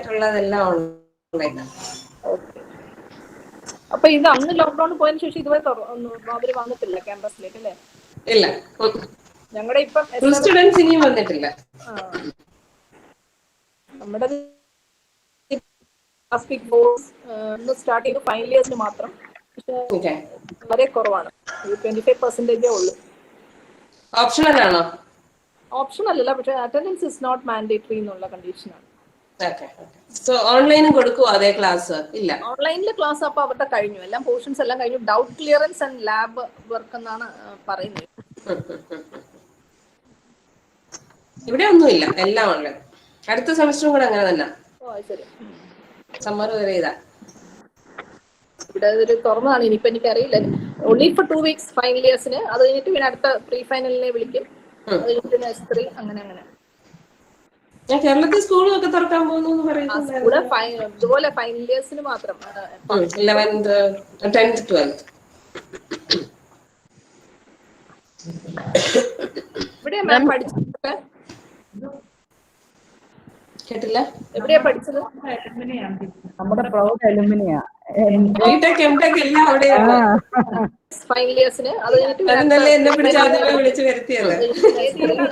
ബാക്കിയുള്ളതെല്ലാം online. Okay. അപ്പൊ ഇത് അന്ന് ലോക്ക്ഡൌൺ പോയതിനു ശേഷം ഇതുവരെ അവര് വന്നിട്ടില്ല ക്യാമ്പസിലേക്ക് അല്ലേ? ഇല്ല, ഞങ്ങളുടെ ഇപ്പം സ്റ്റുഡൻസ് ഇനിയും വന്നിട്ടില്ല. നമ്മുടെ സ്റ്റാർട്ട് ചെയ്ത് ഫൈനൽ ഇയേഴ്സിന് മാത്രം, പക്ഷെ വളരെ കുറവാണ്, 25% ഉള്ളൂ. ഓപ്ഷണൽ ആണോ? ഓപ്ഷണൽ അല്ല, പക്ഷെ അറ്റൻഡൻസ് ഇസ് നോട്ട് മാൻഡേറ്ററി എന്നുള്ള കണ്ടീഷനാണ്. ഓൺലൈനും കൊടുക്കുവോ അതേ ക്ലാസ്? ഇല്ല, ഓൺലൈനിലെ ക്ലാസ് അപ്പൊ അവരുടെ കഴിഞ്ഞു, എല്ലാം പോർഷൻസ് എല്ലാം കഴിഞ്ഞു. Doubt clearance and lab work എന്നാണ് പറയുന്നത്. ഇവിടെ ഒന്നുമില്ല, എല്ലാം ഓൺലൈൻ. അടുത്ത സെമസ്റ്ററും കൂടെ അങ്ങനെ തന്നെ. ശരി, സമ്മർ വരെ ഇതാ. ഇവിടെ ഒരു തുറന്നതാണ്. ഇനിയിപ്പോ എനിക്കറിയില്ല, ഓൺലി ഫോർ 2 weeks ഫൈനൽ ഇയേഴ്സിന്. അത് കഴിഞ്ഞിട്ട് പിന്നെ അടുത്ത പ്രീ ഫൈനലിനെ വിളിക്കും, അത് കഴിഞ്ഞിട്ട് നഴ്സറി, അങ്ങനെ അങ്ങനെ. ഞാൻ കേരളത്തിൽ സ്കൂളും ഒക്കെ തുറക്കാൻ പോകുന്നു പറയുന്നത്. ഇതുപോലെ ഫൈനൽ ഇയേഴ്സിന് മാത്രം, 11th, 10th, 12th. എവിടെയാ മാം പഠിച്ചത്? കേട്ടില്ല. എവിടെയാ പഠിച്ചത്? നമ്മുടെ പ്രൗഡ് അലുമിനിയാ. ബിടെക് എംടെക് എല്ലാം അവിടെയാണ്. ഫൈനൽ ഇയേഴ്സിന് അത് കഴിഞ്ഞിട്ട് എന്നെ പിടിച്ച് ആദ്യമേ വിളിച്ചു വരുത്തിയത്.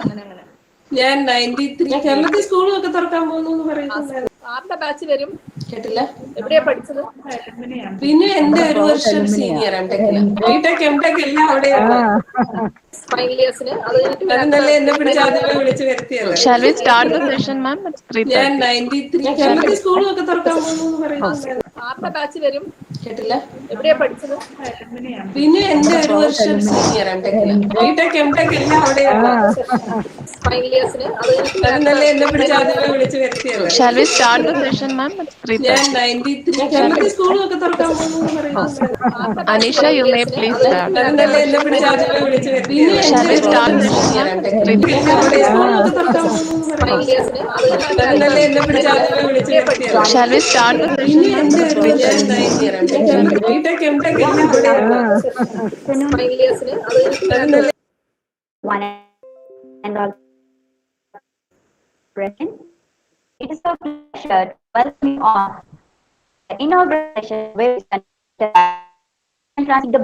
അങ്ങനെ അങ്ങനെ. ഞാൻ 93. ഞാൻ കേരളത്തിൽ സ്കൂളും ഒക്കെ തുറക്കാൻ പോകുന്നു പറയുന്നത്. ആരുടെ ബാച്ച് വരും? കേട്ടില്ല. എവിടെയാ പഠിച്ചത്? പിന്നെ എന്റെ ഒരു വർഷം സീനിയർ എംടെക്കിന്. ബിടെക് എംടെക് എല്ലാം അവിടെയാണ്. ഫൈനൽ ഇയേഴ്സിന് അത് കഴിഞ്ഞിട്ട് എന്നെ പിടിച്ച് ആദ്യമേ വിളിച്ചു വരുത്തിയത്. Shall we start the session, ma'am? It's 3:30. ഞാൻ 93. ഞാൻ കേരളത്തിൽ സ്കൂളും ഒക്കെ തുറക്കാൻ പോകുന്നു പറയുന്നത്. ആരുടെ ബാച്ച് വരും? കേട്ടില്ല. എവിടെയാ പഠിച്ചത്? പിന്നെ എന്റെ ഒരു വർഷം സീനിയർ എംടെക്കിന്. ബിടെക് എംടെക് എല്ലാം അവിടെയാണ്. ഫൈനൽ ഇയേഴ്സിന് അത് എന്നെ പിടിച്ച് ആദ്യമേ വിളിച്ചു വരുത്തിയത്. Shall we start the session, ma'am? It's 3:30. ഞാൻ 93. ഞാൻ കേരളത്തിൽ സ്കൂളും ഒക്കെ തുറക്കാൻ പോകുന്നു പറയുന്നത്. Anisha, you may please start. എന്നെ പിടിച്ച് ആദ്യമേ വിളിച്ചു വരുത്തിയത്. Shall we start the session, ma'am? It's 3:30. എന്നെ പിടിച്ച് ആദ്യമേ വിളിച്ചു വരുത്തിയത്. Shall we start the session, ma'am? It's 3:30. BTech MTech എല്ലാം അവിടെയാണ്. ഫൈനൽ ഇയേഴ്സിന് അത് one and all present. It is a pleasure to welcome you on the inauguration where we the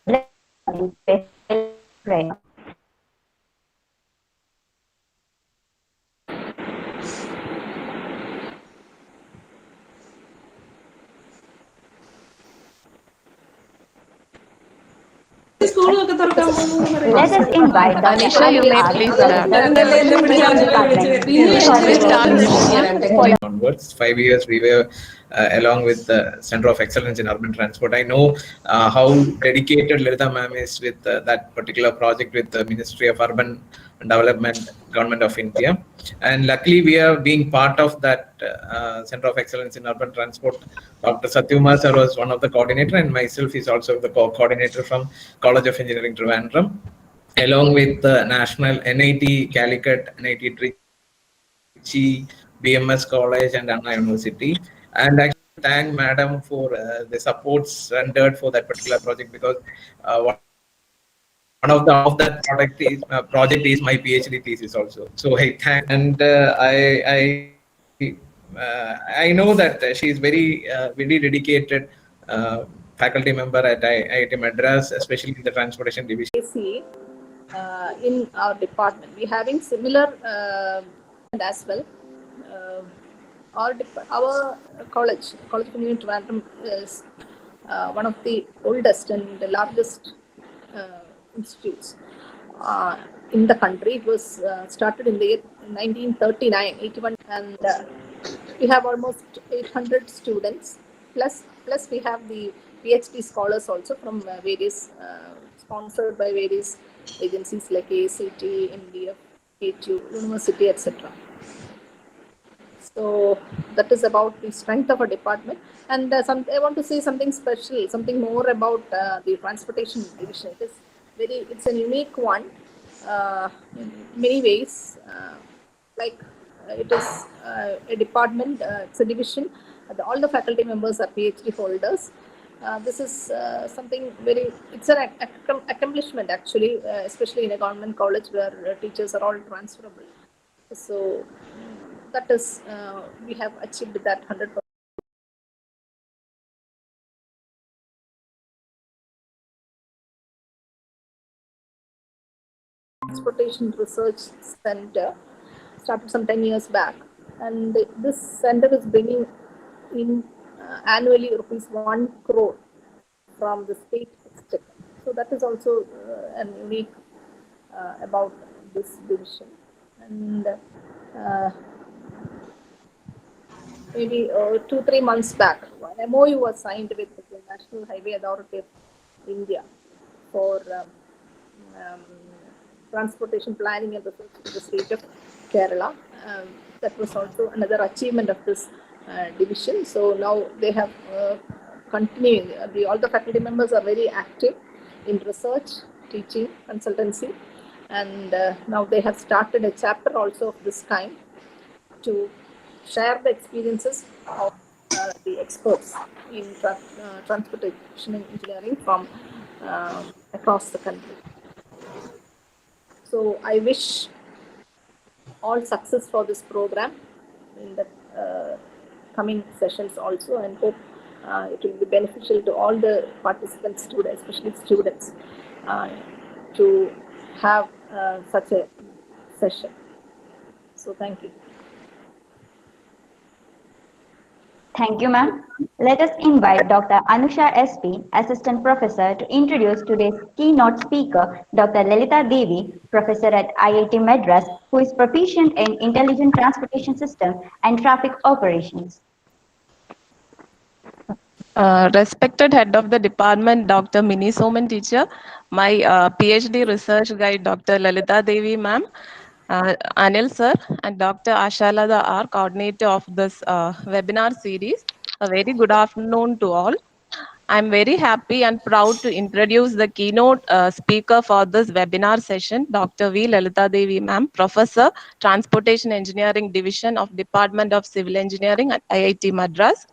blessing in prayer. Let us invite the Anisha, you may please start. Shall we start the session? Onwards, 5 years we were along with the Center of Excellence in Urban Transport. I know how dedicated Lelitha ma'am is with that particular project with the Ministry of Urban Development, Government of India. And luckily we are being part of that Center of Excellence in Urban Transport. Dr. Satyumar sir was one of the coordinator, and myself is also the coordinator from College of Engineering Trivandrum, along with the National NIT Calicut, NIT Trichy, BMS College and Anna University. And I thank Madam for the supports rendered for that particular project, because one of that project is my PhD thesis also. So I thank, and I know that she is very dedicated faculty member at IIT Madras, especially in the transportation division. In our department, we having similar as well. Our college of Engineering Trivandrum is one of the oldest and the largest institutes in the country. It was started in the year 1939, 81, and we have almost 800 students. Plus we have the PhD scholars also from various sponsored by various agencies like ACT, NDF, KTU, University, etc. So that is about the strength of a department. And I want to say something special, something more about the transportation division. It's a unique one in many ways. It is a department, it's a division. All the faculty members are PhD holders. This is something it's an accomplishment actually, especially in a government college where teachers are all transferable. So that is, we have achieved that 100%. Transportation Research Center started some 10 years back, and this center is bringing in annually rupees 1 crore from the state exchequer. So that is also an unique about this division. And maybe 2-3 months back, an MOU was signed with the National Highway Authority of India for um, transportation planning and research in the state of Kerala. That was also another achievement of this division. So now they have continued. All the faculty members are very active in research, teaching, consultancy, and now they have started a chapter also of this kind to share the experiences of the experts in transportation engineering from across the country. So I wish all success for this program in the coming sessions also, and hope it will be beneficial to all the participants, students, especially students, to have such a session. So thank you. Thank you, ma'am. Let us invite Dr. Anusha SP, Assistant Professor, to introduce today's keynote speaker, Dr. Lelitha Devi, Professor at IIT Madras, who is proficient in Intelligent Transportation System and Traffic Operations. Respected head of the department, Dr. Mini Soman teacher, my PhD research guide, Dr. Lelitha Devi ma'am, Anil sir, and Dr. Ashalada R, coordinator of this webinar series. A very good afternoon to all. I'm very happy and proud to introduce the keynote speaker for this webinar session, Dr. V. Lelitha Devi ma'am, Professor, Transportation Engineering Division of Department of Civil Engineering at IIT Madras.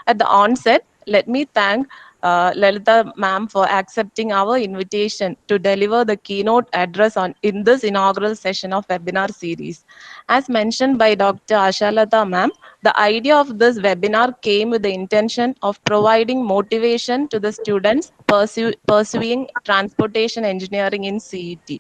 At the onset, let me thank Lelitha ma'am for accepting our invitation to deliver the keynote address in this inaugural session of webinar series. As mentioned by Dr. Ashalata ma'am, the idea of this webinar came with the intention of providing motivation to the students pursuing transportation engineering in CET.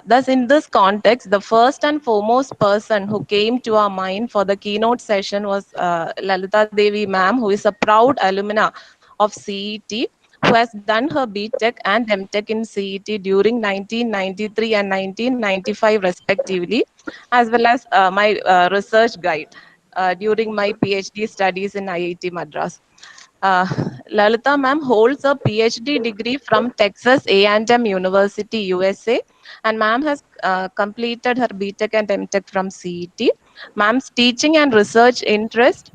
Thus, in this context, the first and foremost person who came to our mind for the keynote session was Lelitha Devi ma'am, who is a proud alumna of CET, who has done her BTech and MTech in CET during 1993 and 1995 respectively, as well as my research guide during my PhD studies in IIT Madras. Uh, Lalitha ma'am holds a PhD degree from Texas A&M University, USA, and ma'am has completed her BTech and MTech from CET. Ma'am's teaching and research interest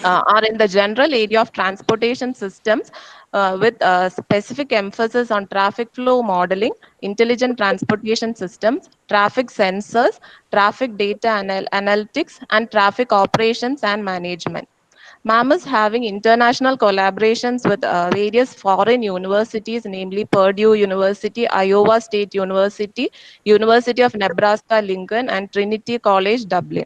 are in the general area of transportation systems with a specific emphasis on traffic flow modeling, intelligent transportation systems, traffic sensors, traffic data analytics, and traffic operations and management. MAM is having international collaborations with various foreign universities, namely Purdue University, Iowa State University, University of Nebraska Lincoln, and Trinity College Dublin.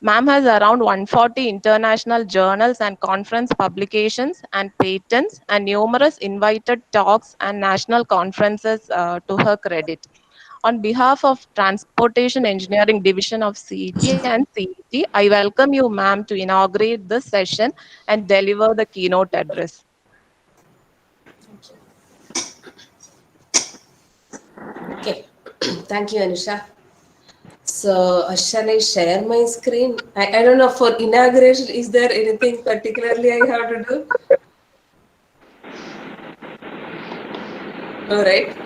MAM has around 140 international journals and conference publications and patents and numerous invited talks and national conferences to her credit. On behalf of Transportation Engineering Division of CET and CET, I welcome you, ma'am, to inaugurate this session and deliver the keynote address. Okay, thank you, Anusha. So, shall I share my screen? I don't know, for inauguration, is there anything particularly I have to do? No, right?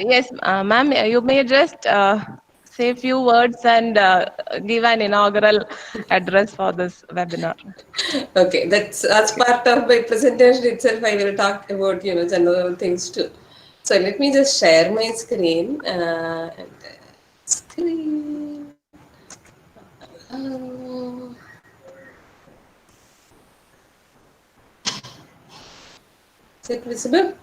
Yes, ma'am, you may just say a few words and give an inaugural address for this webinar. Okay, that's as part of my presentation itself. I will talk about general things too. So let me just share my screen. Screen. Is it visible?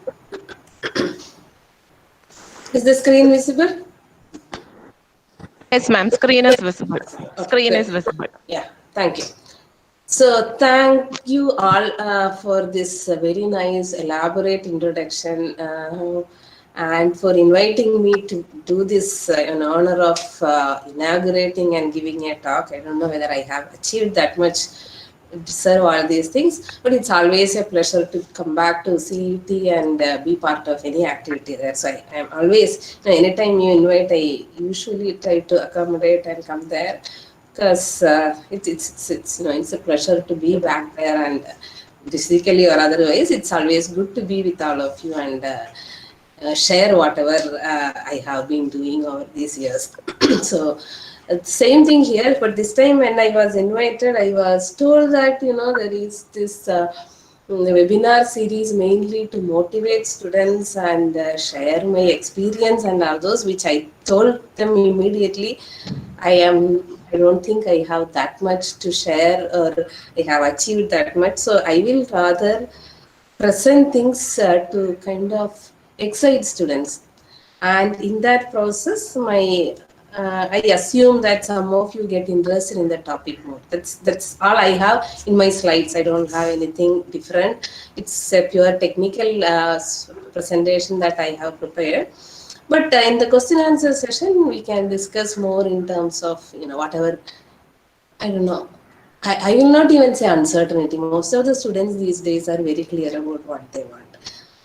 Is the screen visible? Yes, ma'am. Screen is visible. Okay, Screen good. is visible. Yeah, thank you. So thank you all for this very nice elaborate introduction and for inviting me to do this in honor of inaugurating and giving a talk. I don't know whether I have achieved that much deserve all these things, but it's always a pleasure to come back to CET and be part of any activity there. So I'm always, anytime you invite, I usually try to accommodate and come there because it's a pleasure to be back there and physically or otherwise it's always good to be with all of you and share whatever I have been doing over these years. So same thing here, but this time when I was invited, I was told that there is this webinar series mainly to motivate students and share my experience and all those, which I told them immediately. I don't think I have that much to share or I have achieved that much. So I will rather present things to kind of excite students. And in that process, I assume that some of you get interested in the topic more. That's all I have in my slides. I don't have anything different. It's a pure technical presentation that I have prepared. But in the question answer session, we can discuss more in terms of whatever. I don't know. I will not even say uncertainty. Most of the students these days are very clear about what they want.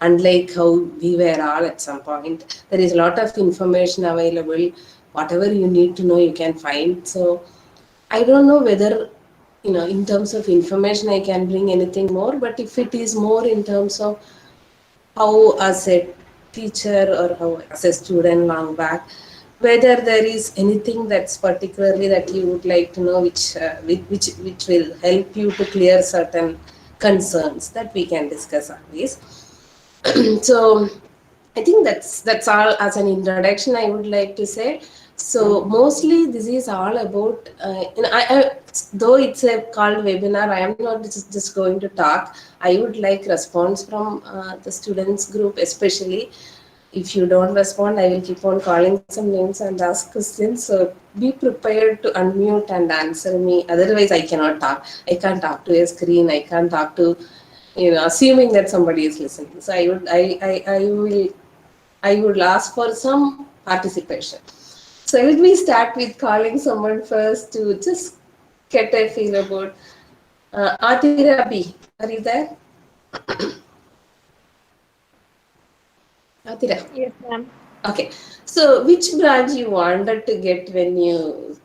Unlike how we were all at some point, there is a lot of information available. Whatever you need to know, you can find. So I don't know whether, in terms of information, I can bring anything more. But if it is more in terms of how as a teacher or how as a student long back, whether there is anything that's particularly that you would like to know which will help you to clear certain concerns that we can discuss always. So I think that's all as an introduction I would like to say. So mostly this is all about though it's a called webinar, I am not just going to talk. I would like response from the students group, especially. If you don't respond, I will keep on calling some names and ask questions. So be prepared to unmute and answer me. Otherwise, I cannot talk. I can't talk to a screen. I can't talk to, assuming that somebody is listening. So I would ask for some participation. So let me start with calling someone first to just get a feel about Atira B. Are you there? Atira. Yes, ma'am. Okay. So which branch you wanted to get when you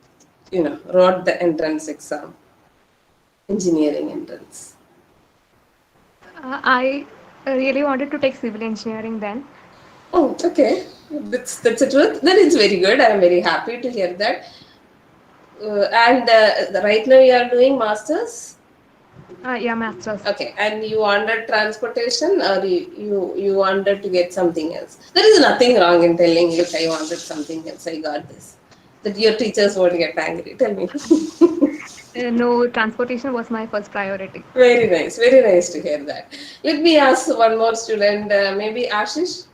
wrote the entrance exam? Engineering entrance. I really wanted to take civil engineering then. Oh, okay. That's the truth. Then it's very good. I'm very happy to hear that. And right now you are doing masters. Yeah, masters. Okay, and you wanted transportation, or you wanted to get something else? There is nothing wrong in telling, look, I wanted something else. I got this. That your teachers won't get angry. Tell me. No, transportation was my first priority. Very nice to hear that. Let me ask one more student, maybe Ashish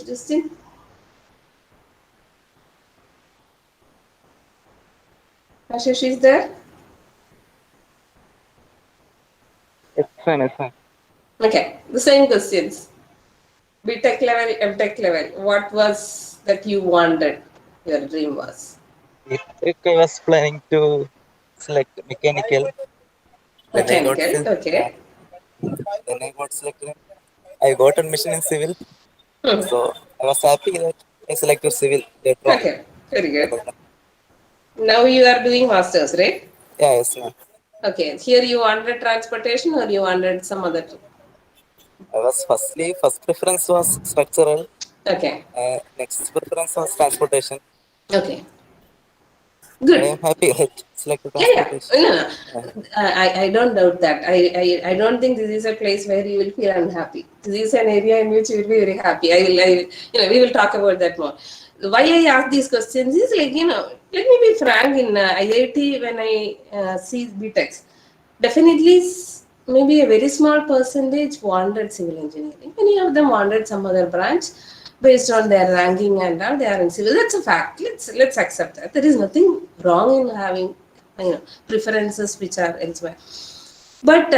Justin. Ashish is there? It's fine, it's fine. Okay, the same questions. BTech level, MTech level. What was that you wanted? Your dream was. If I was planning to select mechanical, then I got Mechanical. Okay. then I got selected. I got admission in civil, Hmm. so I was happy that I selected civil later on. Okay. Very good. Now you are doing masters, right? Yeah, yes, ma'am. Okay. Here you wanted transportation or you wanted some other. First preference was structural. Okay. Next preference was transportation. Okay. And I am Good. happy that selected Yeah. transportation. No. Yeah. I don't doubt that. I don't think this is a place where you will feel unhappy. This is an area in which you will be very happy. We will talk about that more. Why I ask these questions is like, let me be frank, in IIT, when I see BTechs, definitely maybe a very small percentage wanted civil engineering. Many of them wanted some other branch. based on their ranking and all, they are in civil. That's a fact. Let's accept that. There is nothing wrong in having preferences which are elsewhere. But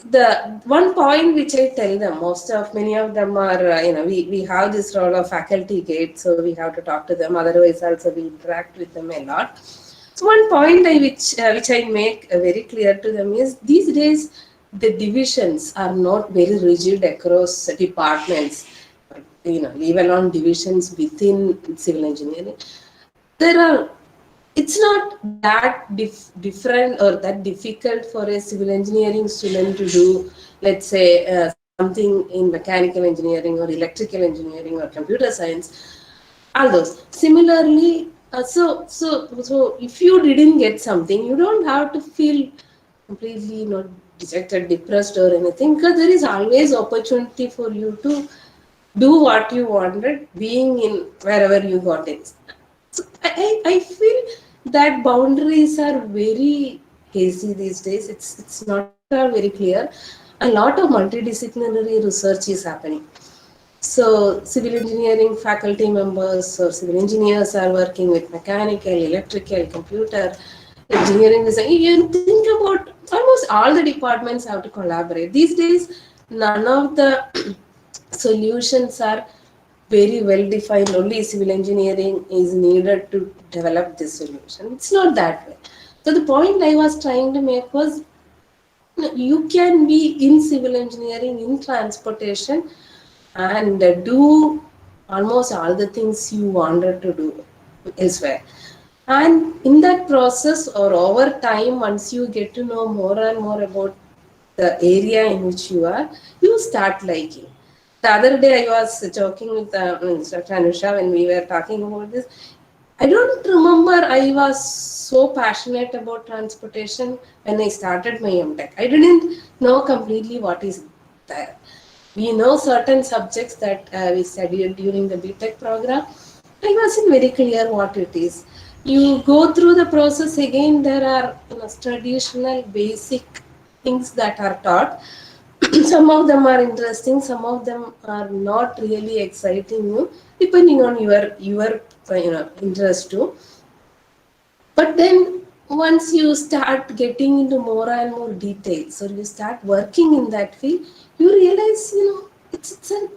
the one point which I tell them, many of them are, we have this role of faculty gate, so we have to talk to them. Otherwise, also we interact with them a lot. So one point which I make very clear to them is these days the divisions are not very rigid across departments. Leave alone divisions within civil engineering. There are it's not that different or that difficult for a civil engineering student to do, let's say, something in mechanical engineering or electrical engineering or computer science, all those. Similarly, so if you didn't get something, you don't have to feel completely not dejected, depressed, or anything, because there is always opportunity for you to do what you wanted, being in wherever you got it. So I feel that boundaries are very hazy these days. It's not at all very clear. A lot of multidisciplinary research is happening. So civil engineering faculty members or civil engineers are working with mechanical, electrical, computer, engineering design. You think about almost all the departments have to collaborate. These days, none of the solutions are very well defined. Only civil engineering is needed to develop this solution. It's not that way. So the point I was trying to make was you can be in civil engineering, in transportation, and do almost all the things you wanted to do elsewhere. And in that process, or over time, once you get to know more and more about the area in which you start liking. The other day, I was talking with Dr. Anusha when we were talking about this. I don't remember I was so passionate about transportation when I started my MTech. I didn't know completely what is there. We know certain subjects that we studied during the BTech program. I wasn't very clear what it is. You go through the process again, there are traditional basic things that are taught. Some of them are interesting, some of them are not really exciting you, depending on your interest too. But then once you start getting into more and more details, or you start working in that field, you realize, it's a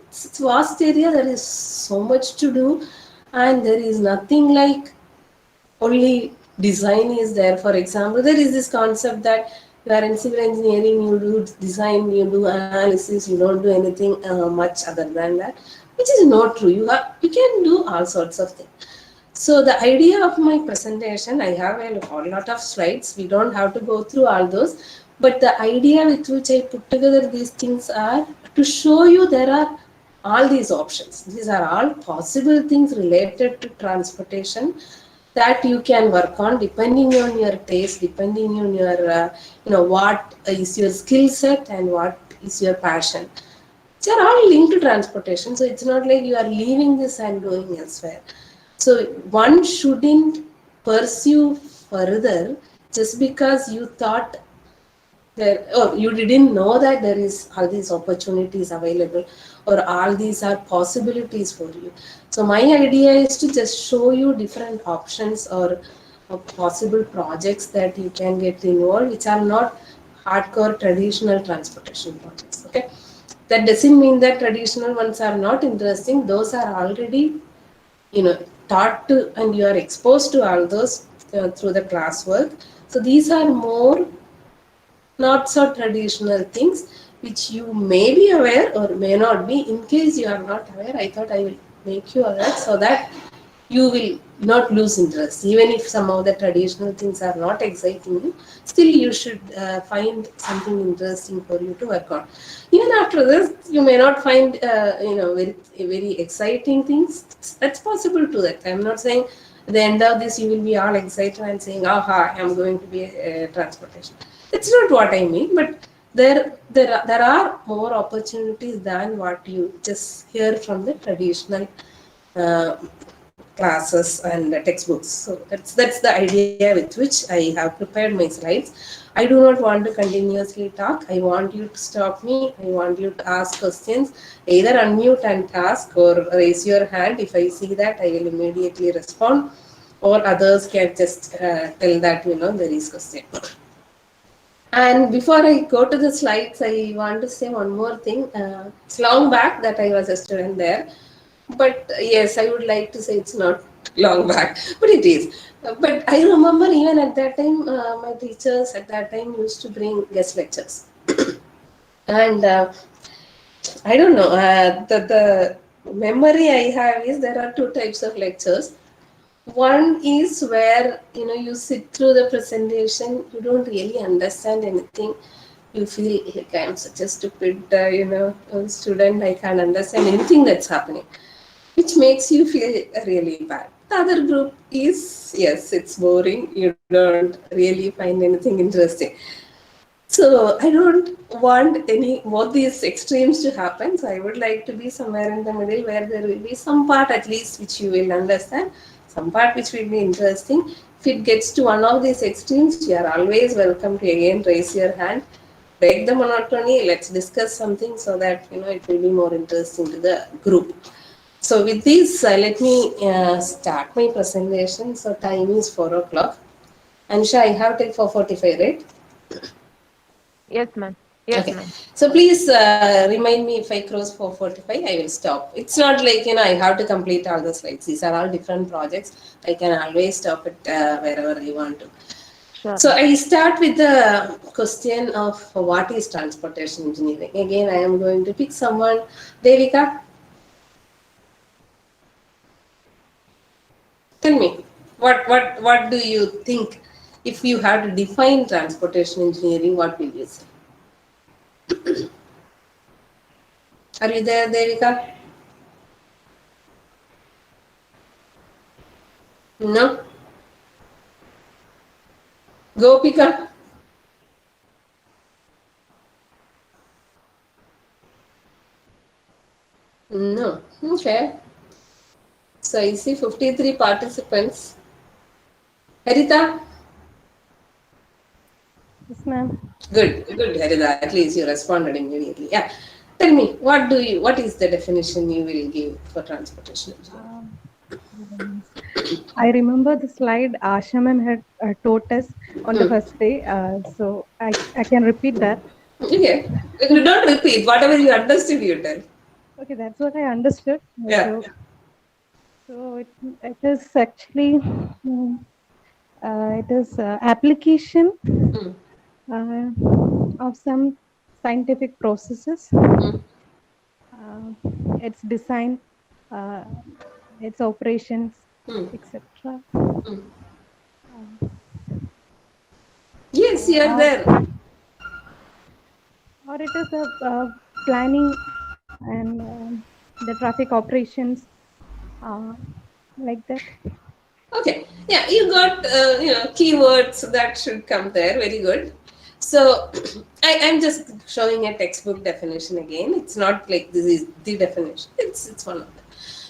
vast area. There is so much to do, and there is nothing like only design is there. For example, there is this concept that you are in civil engineering, you do design, you do analysis, you don't do anything much other than that, which is not true. You can do all sorts of things. So the idea of my presentation, I have a whole lot of slides. We don't have to go through all those. But the idea with which I put together these things are to show you there are all these options. These are all possible things related to transportation that you can work on depending on your taste, depending on your, what is your skill set and what is your passion. They are all linked to transportation. So it's not like you are leaving this and going elsewhere. So one shouldn't pursue further just because you thought there, or you didn't know that there is all these opportunities available, or all these are possibilities for you. So my idea is to just show you different options or possible projects that you can get involved, which are not hardcore traditional transportation projects. Okay, that doesn't mean that traditional ones are not interesting. Those are already taught to, and you are exposed to all those through the classwork. So these are more not so traditional things which you may be aware or may not be. In case you are not aware, I thought I will make you aware so that you will not lose interest. Even if some of the traditional things are not exciting you, still you should find something interesting for you to work on. Even after this, you may not find very exciting things. That's possible too. That I'm not saying at the end of this you will be all excited and saying, "Aha, I'm going to be a transportation." That's not what I mean. But there are more opportunities than what you just hear from the traditional uh, classes and textbooks. So that's the idea with which I have prepared my slides. I do not want to continuously talk. I want you to stop me. I want you to ask questions. Either unmute and ask or raise your hand. If I see that, I will immediately respond. Or others can just tell that there is question. And before I go to the slides, I want to say one more thing. It's long back that I was a student there, but yes, I would like to say it's not long back, but it is. But I remember even at that time, my teachers at that time used to bring guest lectures, and I don't know. The memory I have is there are two types of lectures. One is where you sit through the presentation, you don't really understand anything. You feel like I'm such a stupid, student. I can't understand anything that's happening, which makes you feel really bad. The other group is yes, it's boring. You don't really find anything interesting. So I don't want any both these extremes to happen. So I would like to be somewhere in the middle where there will be some part at least which you will understand, some part which will be interesting. If it gets to one of these extremes, you are always welcome to again raise your hand, break the monotony. Let's discuss something so that it will be more interesting to the group. So with this, let me start my presentation. So time is 4 o'clock. Ansha, I have till 4:45, right? Yes, ma'am. Yes, Okay, ma'am. so please remind me if I cross 4:45, I will stop. It's not like I have to complete all the slides. These are all different projects. I can always stop it wherever I want to. Sure, So ma'am. I start with the question of what is transportation engineering. Again, I am going to pick someone. Devika, tell me what do you think if you have to define transportation engineering? What will you say? Are you there, Devika? No. Gopika? No. Okay. So I see 53 participants. Harita? Yes, ma'am. Good, Harita. At least you responded immediately. Yeah. Tell me, what is the definition you will give for transportation engineering? I remember the slide Asha ma'am had taught us on the first day. So I can repeat that. Okay. You don't repeat. Whatever you understood, you tell. Okay, that's what I understood. Yeah. So it is actually it is application Mm. of some scientific processes, Mm. uh, its design, uh, its operations, Mm. etc. Mm. Uh, Yes, you are there. or it is a planning and the traffic operations, uh, like that. Okay. Yeah, you got keywords that should come there. Very good. So I'm just showing a textbook definition again. It's not like this is the definition. It's one of them.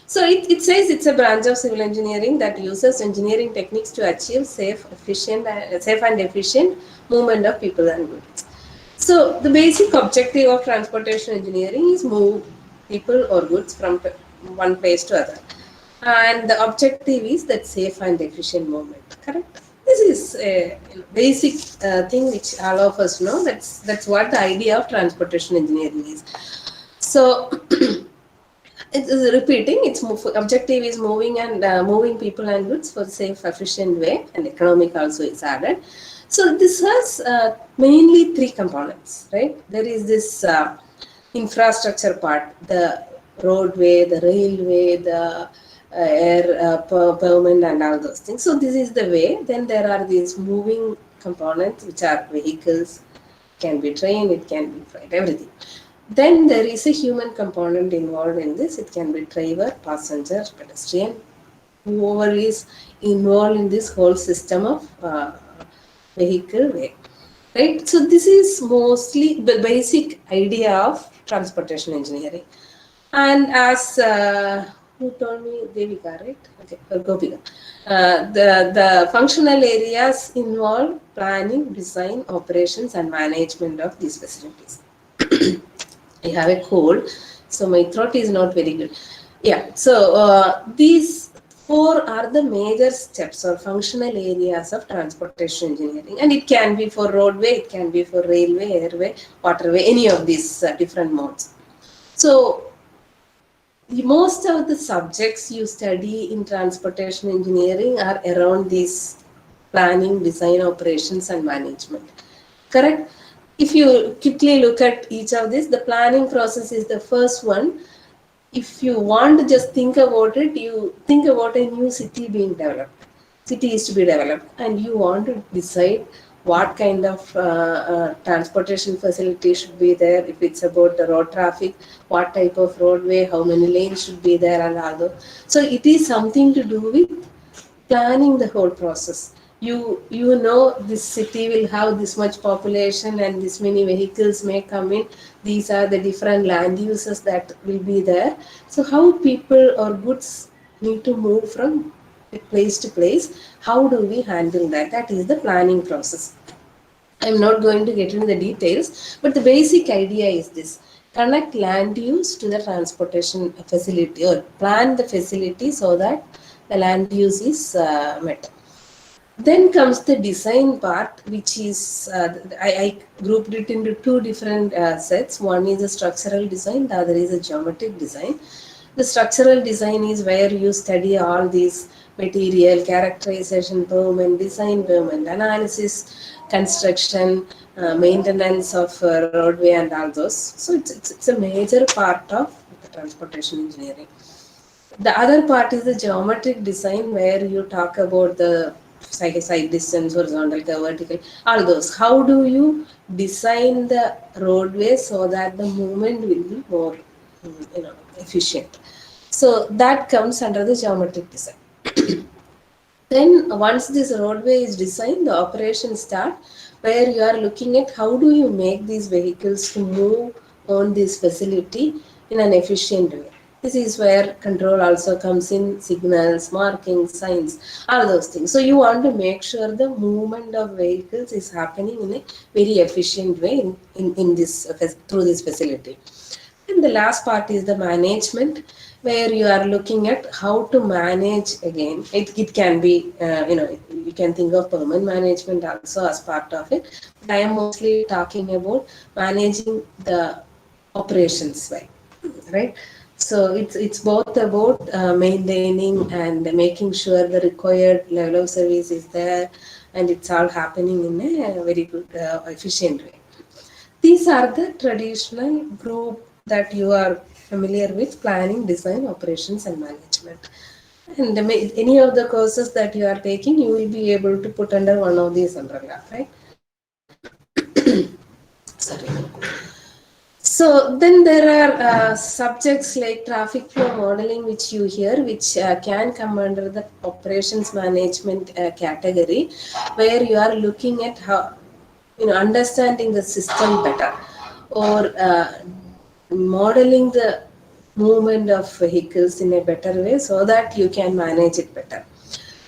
So it says it's a branch of civil engineering that uses engineering techniques to achieve safe and efficient movement of people and goods. So the basic objective of transportation engineering is move people or goods from one place to other, and the objective is that safe and efficient movement. Correct. This is a basic thing which all of us know. That's what the idea of transportation engineering is. So it is repeating. Its objective is moving people and goods for safe, efficient way, and economic also is added. So this has mainly three components, right? There is this infrastructure part, the roadway, the railway, the air pavement, and all those things. So this is the way. Then there are these moving components, which are vehicles, can be train, it can be freight, everything. Then there is a human component involved in this. It can be driver, passenger, pedestrian, whoever is involved in this whole system of vehicle way. Right? So this is mostly the basic idea of transportation engineering. And as who told me Devika, right? Okay, or Gopika. The functional areas involve planning, design, operations, and management of these facilities. I have a cold, so my throat is not very good. Yeah, so these four are the major steps or functional areas of transportation engineering, and it can be for roadway, it can be for railway, airway, waterway, any of these different modes. So most of the subjects you study in transportation engineering are around these planning, design, operations, and management. Correct? If you quickly look at each of these, the planning process is the first one. If you want to just think about it, you think about a new city being developed. City is to be developed, and you want to decide what kind of transportation facility should be there. If it's about the road traffic, what type of roadway, how many lanes should be there, and all those. So it is something to do with planning the whole process. You know this city will have this much population and this many vehicles may come in. These are the different land uses that will be there. So how people or goods need to move from place to place, how do we handle that? That is the planning process. I'm not going to get into the details, but the basic idea is this: connect land use to the transportation facility, or plan the facility so that the land use is met. Then comes the design part, which is I grouped it into two different sets. One is a structural design, the other is a geometric design. The structural design is where you study all these material characterization, movement, design, movement analysis, construction, maintenance of roadway, and all those. So it's a major part of the transportation engineering. The other part is the geometric design, where you talk about the side distance, horizontal curve, vertical, all those. How do you design the roadway so that the movement will be more efficient? So that comes under the geometric design. Then once this roadway is designed, the operation start, where you are looking at how do you make these vehicles to move on this facility in an efficient way. This is where control also comes in: signals, markings, signs, all those things. So you want to make sure the movement of vehicles is happening in a very efficient way in this through this facility. And the last part is the management, where you are looking at how to manage again. It can be, you can think of permanent management also as part of it. But I am mostly talking about managing the operations way, right? So it's both about maintaining and making sure the required level of service is there, and it's all happening in a very good, efficient way. These are the traditional group that you are familiar with: planning, design, operations, and management. And any of the courses that you are taking, you will be able to put under one of these umbrella, right? Sorry. So then there are subjects like traffic flow modeling, which you hear, which can come under the operations management category, where you are looking at how, understanding the system better, or modeling the movement of vehicles in a better way so that you can manage it better.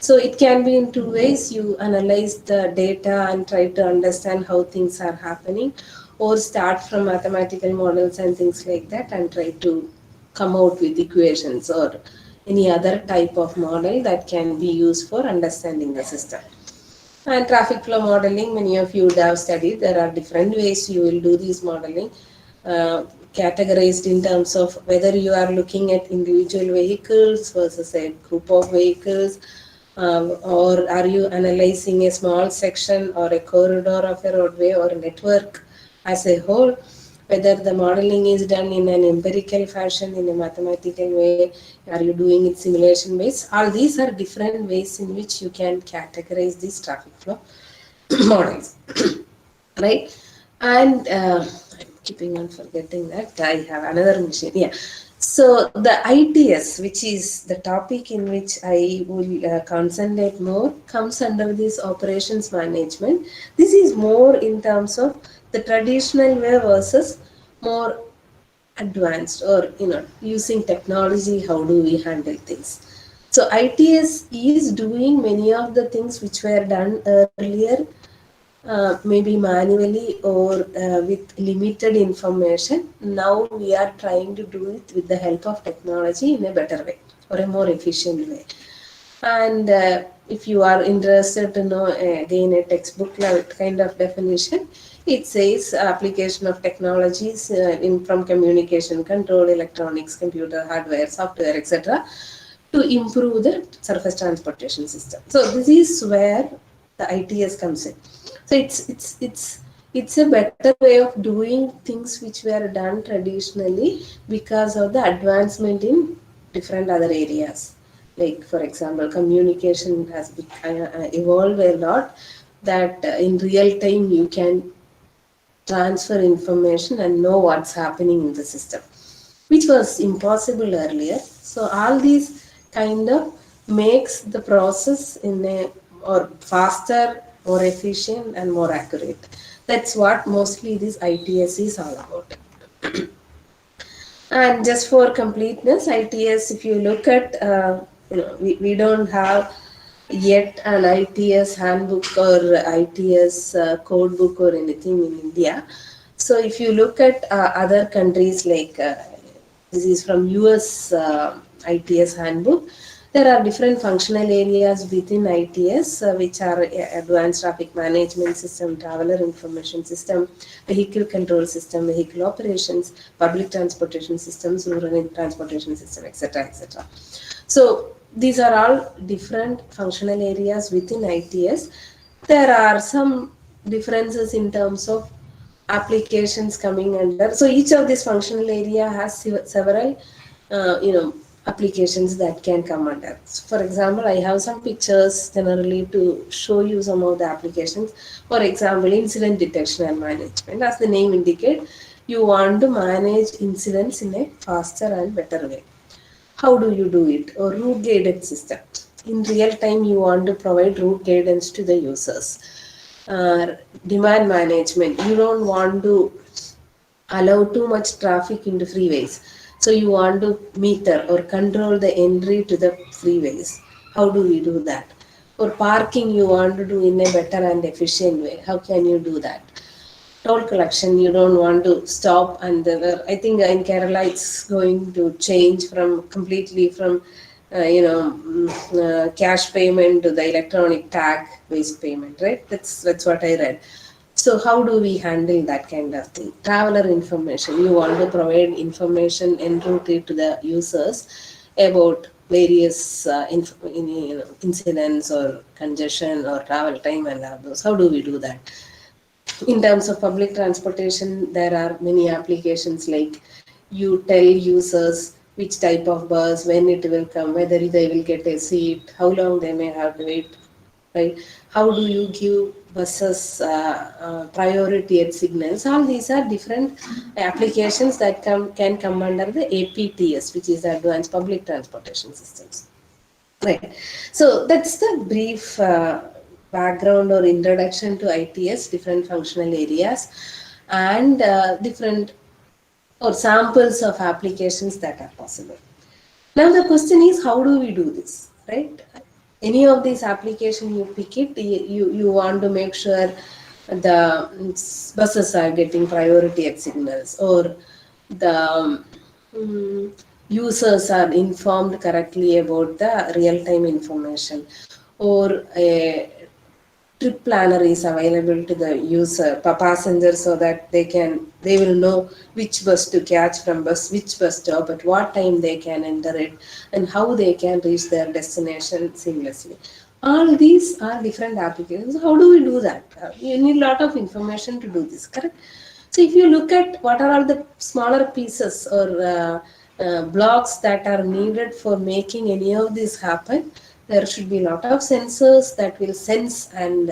So it can be in two ways: you analyze the data and try to understand how things are happening, or start from mathematical models and things like that and try to come out with equations or any other type of model that can be used for understanding the system. And traffic flow modeling, many of you would have studied. There are different ways you will do this modeling, categorized in terms of whether you are looking at individual vehicles versus a group of vehicles, or are you analyzing a small section or a corridor of a roadway or a network as a whole. Whether the modeling is done in an empirical fashion, in a mathematical way, are you doing it simulation based? All these are different ways in which you can categorize these traffic flow models, right? And I'm keeping on forgetting that I have another machine. Yeah. So the ITS, which is the topic in which I will concentrate more, comes under this operations management. This is more in terms of the traditional way versus more advanced, or using technology, how do we handle things. So ITS is doing many of the things which were done earlier, maybe manually or with limited information. Now we are trying to do it with the help of technology in a better way or a more efficient way. And if you are interested to know, again, a textbook kind of definition, it says application of technologies from communication control, electronics, computer, hardware, software, etc., to improve the surface transportation system. So this is where the ITS comes in. So it's a better way of doing things which were done traditionally because of the advancement in different other areas. Like for example, communication has evolved a lot. That in real time you can transfer information and know what's happening in the system, which was impossible earlier. So all these kind of makes the process in a or faster, more efficient, and more accurate. That's what mostly this ITS is all about. And just for completeness, ITS, if you look at, we don't have yet an ITS handbook or ITS code book or anything in India. So if you look at other countries, like this is from US ITS handbook, there are different functional areas within ITS, which are advanced traffic management system, traveler information system, vehicle control system, vehicle operations, public transportation systems, rural transportation system, etc., etc. So these are all different functional areas within ITS. There are some differences in terms of applications coming under. So each of this functional area has several, applications that can come under. So for example, I have some pictures generally to show you some of the applications. For example, incident detection and management. As the name indicates, you want to manage incidents in a faster and better way. How do you do it? Or route guided system. In real time, you want to provide route guidance to the users. Demand management. You don't want to allow too much traffic into freeways. So you want to meter or control the entry to the freeways. How do we do that? For parking, you want to do in a better and efficient way. How can you do that? Toll collection, you don't want to stop, and I think in Kerala it's going to change from completely from cash payment to the electronic tag based payment, right? That's what I read. So how do we handle that kind of thing? Traveler information, you want to provide information en route to the users about various incidents or congestion or travel time and all those. How do we do that? In terms of public transportation, there are many applications, like you tell users which type of bus, when it will come, whether they will get a seat, how long they may have to wait, right? How do you give buses priority at signals? All these are different applications that can come under the APTS, which is the Advanced Public Transportation Systems. Right. So that's the brief background or introduction to ITS, different functional areas, and different or samples of applications that are possible. Now the question is, how do we do this, right? Any of these application you pick it, you want to make sure the buses are getting priority at signals, or the users are informed correctly about the real-time information, or a trip planner is available to the user passenger, so that they will know which bus to catch from which bus stop, at what time they can enter it, and how they can reach their destination seamlessly. All these are different applications. How do we do that? You need a lot of information to do this, correct? So if you look at what are all the smaller pieces or blocks that are needed for making any of this happen, there should be a lot of sensors that will sense and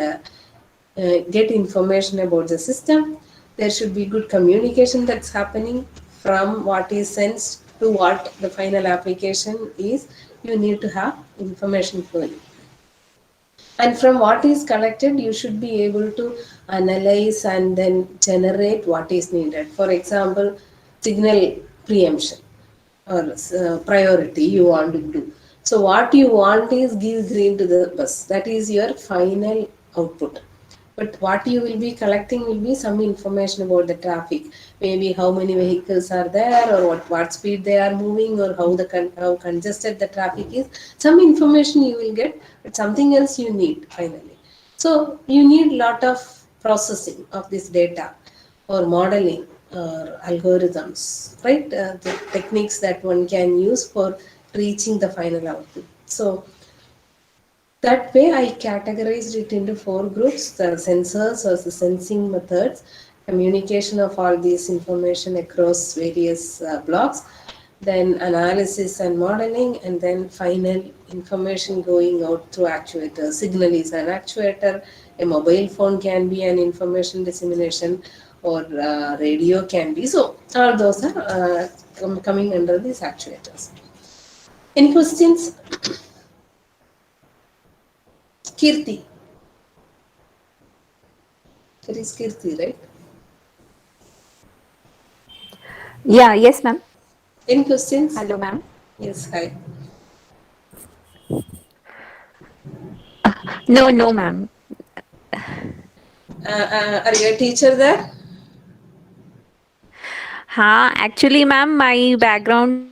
get information about the system. There should be good communication that's happening from what is sensed to what the final application is. You need to have information flowing. And from what is collected, you should be able to analyze and then generate what is needed. For example, signal preemption or priority you want to do. So what you want is give green to the bus. That is your final output. But what you will be collecting will be some information about the traffic, maybe how many vehicles are there, or what speed they are moving, or how how congested the traffic is. Some information you will get, but something else you need finally. So you need lot of processing of this data, or modeling, or algorithms, right? The techniques that one can use for reaching the final output. So that way, I categorized it into four groups: the sensors or the sensing methods, communication of all these information across various blocks, then analysis and modeling, and then final information going out through actuator. Signal is an actuator, a mobile phone can be an information dissemination, or radio can be. So, all those are coming under these actuators. Any questions? Kirti. That is Kirti, right? Yeah, yes, ma'am. Any questions? Hello, ma'am. Yes, hi. No, no, ma'am. Are you a teacher there? Actually, ma'am, my background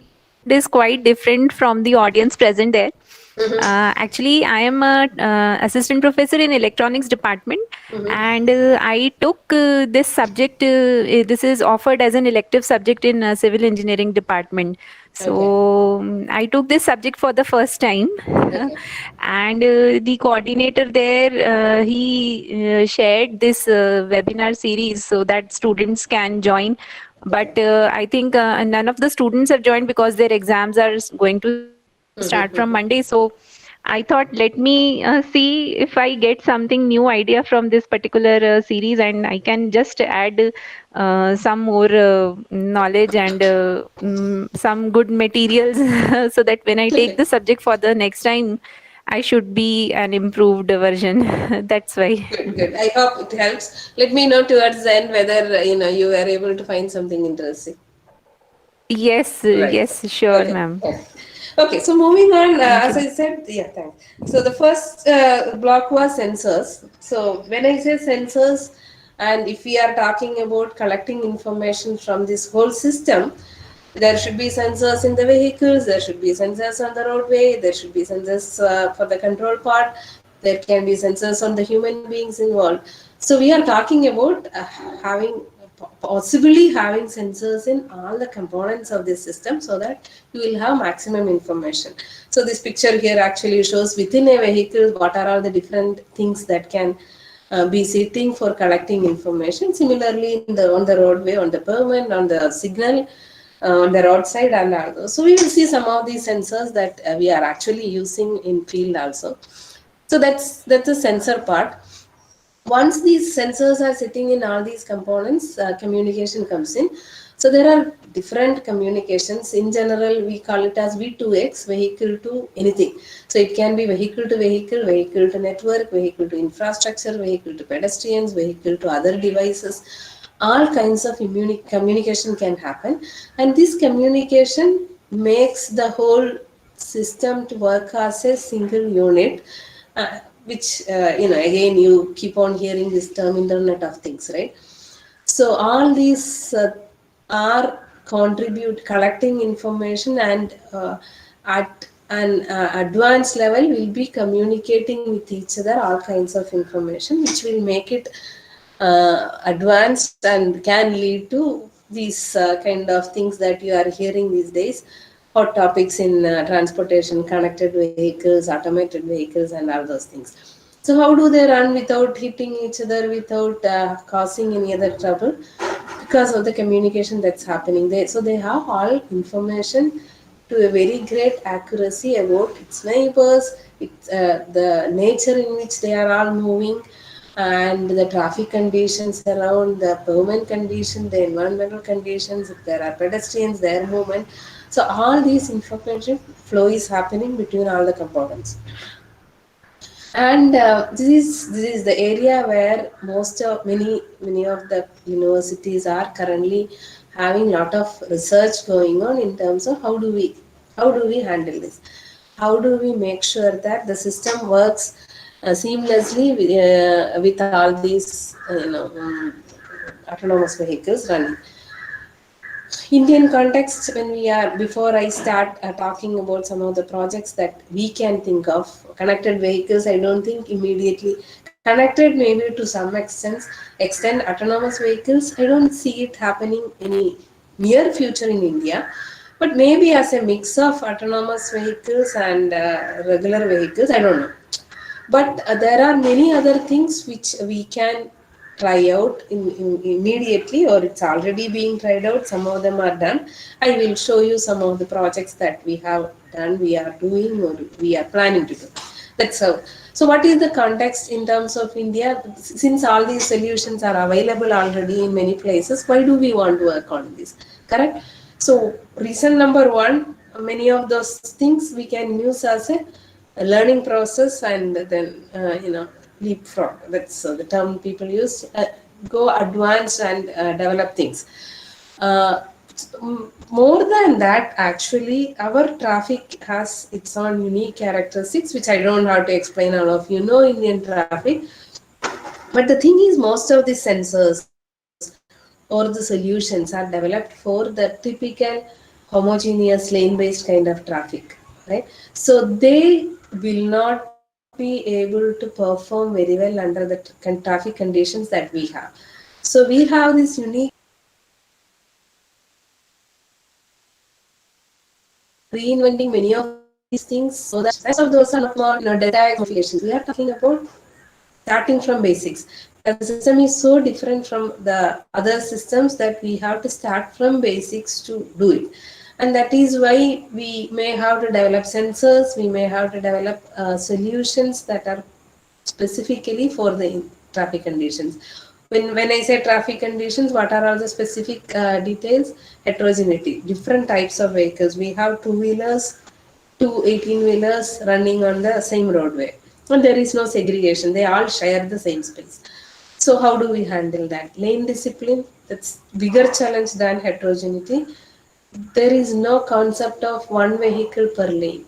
is quite different from the audience present there. Mm-hmm. Actually, I am a assistant professor in electronics department, Mm-hmm. and I took this subject. This is offered as an elective subject in civil engineering department. Okay. So I took this subject for the first time, Okay. and the coordinator there he shared this webinar series so that students can join. Okay. But I think none of the students have joined because their exams are going to start from Monday. So Mm-hmm. I thought, let me see if I get something new idea from this particular series, and I can just add some more knowledge and some good materials so that when I take Okay. the subject for the next time, I should be an improved version. That's why. Good, good. I hope it helps. Let me know towards the end whether you were able to find something interesting. Yes, Right. yes, sure, Okay. ma'am. Okay. Okay. So moving on, Thank as you. I said, yeah, thanks. So the first block was sensors. So when I say sensors, and if we are talking about collecting information from this whole system, there should be sensors in the vehicles, there should be sensors on the roadway, there should be sensors for the control part, there can be sensors on the human beings involved. So we are talking about having possibly having sensors in all the components of this system, so that you will have maximum information. So this picture here actually shows within a vehicle what are all the different things that can be sitting for collecting information. Similarly, in the on the roadway, on the pavement, on the signal, on the roadside, and all those. So we will see some of these sensors that we are actually using in field also. So that's the sensor part. Once these sensors are sitting in all these components, communication comes in. So there are different communications. In general, we call it as V2X, vehicle to anything. So it can be vehicle to vehicle, vehicle to network, vehicle to infrastructure, vehicle to pedestrians, vehicle to other devices. All kinds of communication can happen, and this communication makes the whole system to work as a single unit, which again you keep on hearing this term Internet of Things, right? So all these are contribute collecting information, and at an advanced level will be communicating with each other all kinds of information, which will make it advanced and can lead to these kind of things that you are hearing these days: hot topics in transportation, connected vehicles, automated vehicles, and all those things. So how do they run without hitting each other, without causing any other trouble? Because of the communication that's happening there. So they have all information to a very great accuracy about its neighbors, the nature in which they are all moving, and the traffic conditions around, the pavement condition, the environmental conditions, if there are pedestrians, their movement. So all these information flow is happening between all the components. And this is the area where most of many of the universities are currently having lot of research going on in terms of how do we handle this, how do we make sure that the system works seamlessly with all these autonomous vehicles running. Indian context, when we are, before I start talking about some of the projects that we can think of, connected vehicles, I don't think immediately connected, maybe to some extent autonomous vehicles. I don't see it happening any near future in India, but maybe as a mix of autonomous vehicles and regular vehicles, I don't know. But there are many other things which we can try out immediately, or it's already being tried out. Some of them are done. I will show you some of the projects that we have done, we are doing, or we are planning to do. That's how. So what is the context in terms of India? Since all these solutions are available already in many places, why do we want to work on this? Correct. So reason number one, many of those things we can use as a learning process, and then leapfrog, that's the term people use, go advance and develop things. uh, More than that, actually our traffic has its own unique characteristics, which I don't have to explain, all of you know Indian traffic. But the thing is, most of the sensors or the solutions are developed for the typical homogeneous lane-based kind of traffic, right? So they will not be able to perform very well under the traffic conditions that we have. So we have this unique reinventing many of these things, so that most of those are not more desired modifications. We are talking about starting from basics, because the system is so different from the other systems that we have to start from basics to do it. And that is why we may have to develop sensors, we may have to develop solutions that are specifically for the traffic conditions. When I say traffic conditions, what are all the specific details? Heterogeneity, different types of vehicles. We have two-wheelers, two 18-wheelers running on the same roadway. And there is no segregation. They all share the same space. So how do we handle that? Lane discipline, that's bigger challenge than heterogeneity. There is no concept of one vehicle per lane.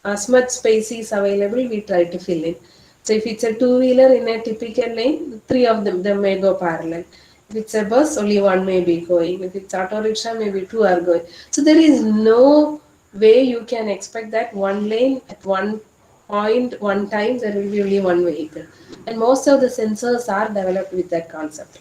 As much space is available, we try to fill in. So if it's a two-wheeler in a typical lane, three of them may go parallel. If it's a bus, only one may be going. If it's auto rickshaw, maybe two are going. So there is no way you can expect that one lane at one point, one time, there will be only one vehicle. And most of the sensors are developed with that concept.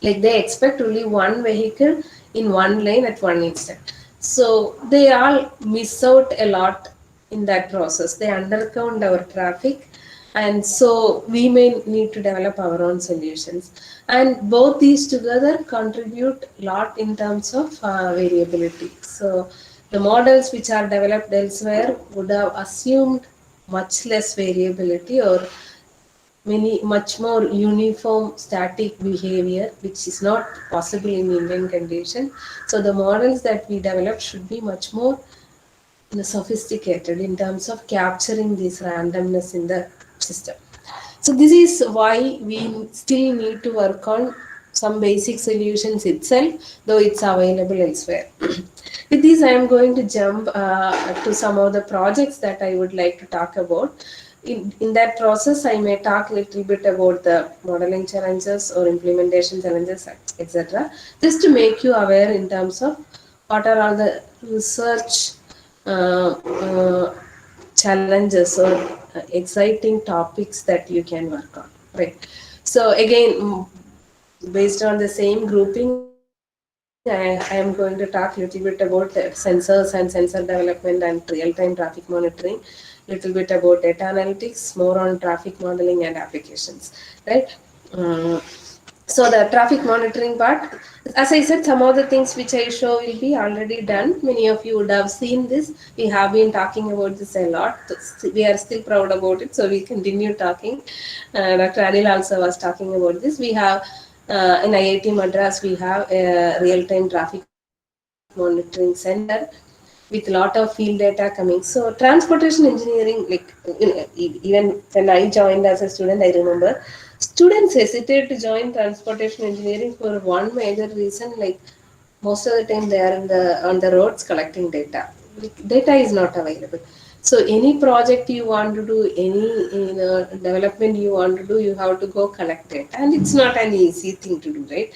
Like they expect only one vehicle in one lane at one instant. So they all miss out a lot in that process. They undercount our traffic, and so we may need to develop our own solutions. And both these together contribute a lot in terms of variability. So the models which are developed elsewhere would have assumed much less variability, or much more uniform static behavior, which is not possible in Indian condition. So the models that we develop should be much more sophisticated in terms of capturing this randomness in the system. So this is why we still need to work on some basic solutions itself, though it's available elsewhere. With this, I am going to jump to some of the projects that I would like to talk about. In that process, I may talk a little bit about the modeling challenges or implementation challenges, etc., just to make you aware in terms of what are all the research challenges or exciting topics that you can work on. Right. So again, based on the same grouping, I am going to talk a little bit about sensors and sensor development and real-time traffic monitoring, little bit about data analytics, more on traffic modeling and applications. Right. Uh, so the traffic monitoring part, as I said, some of the things which I show will be already done. Many of you would have seen this. We have been talking about this a lot. We are still proud about it, so we continue talking. Dr. Anil also was talking about this. We have in IIT Madras, we have a real-time traffic monitoring center with a lot of field data coming. So transportation engineering, like even when I joined as a student, I remember students hesitate to join transportation engineering for one major reason, like most of the time they are in the on the roads collecting data. Data is not available. So any project you want to do, any development you want to do, you have to go collect it, and it's not an easy thing to do, right?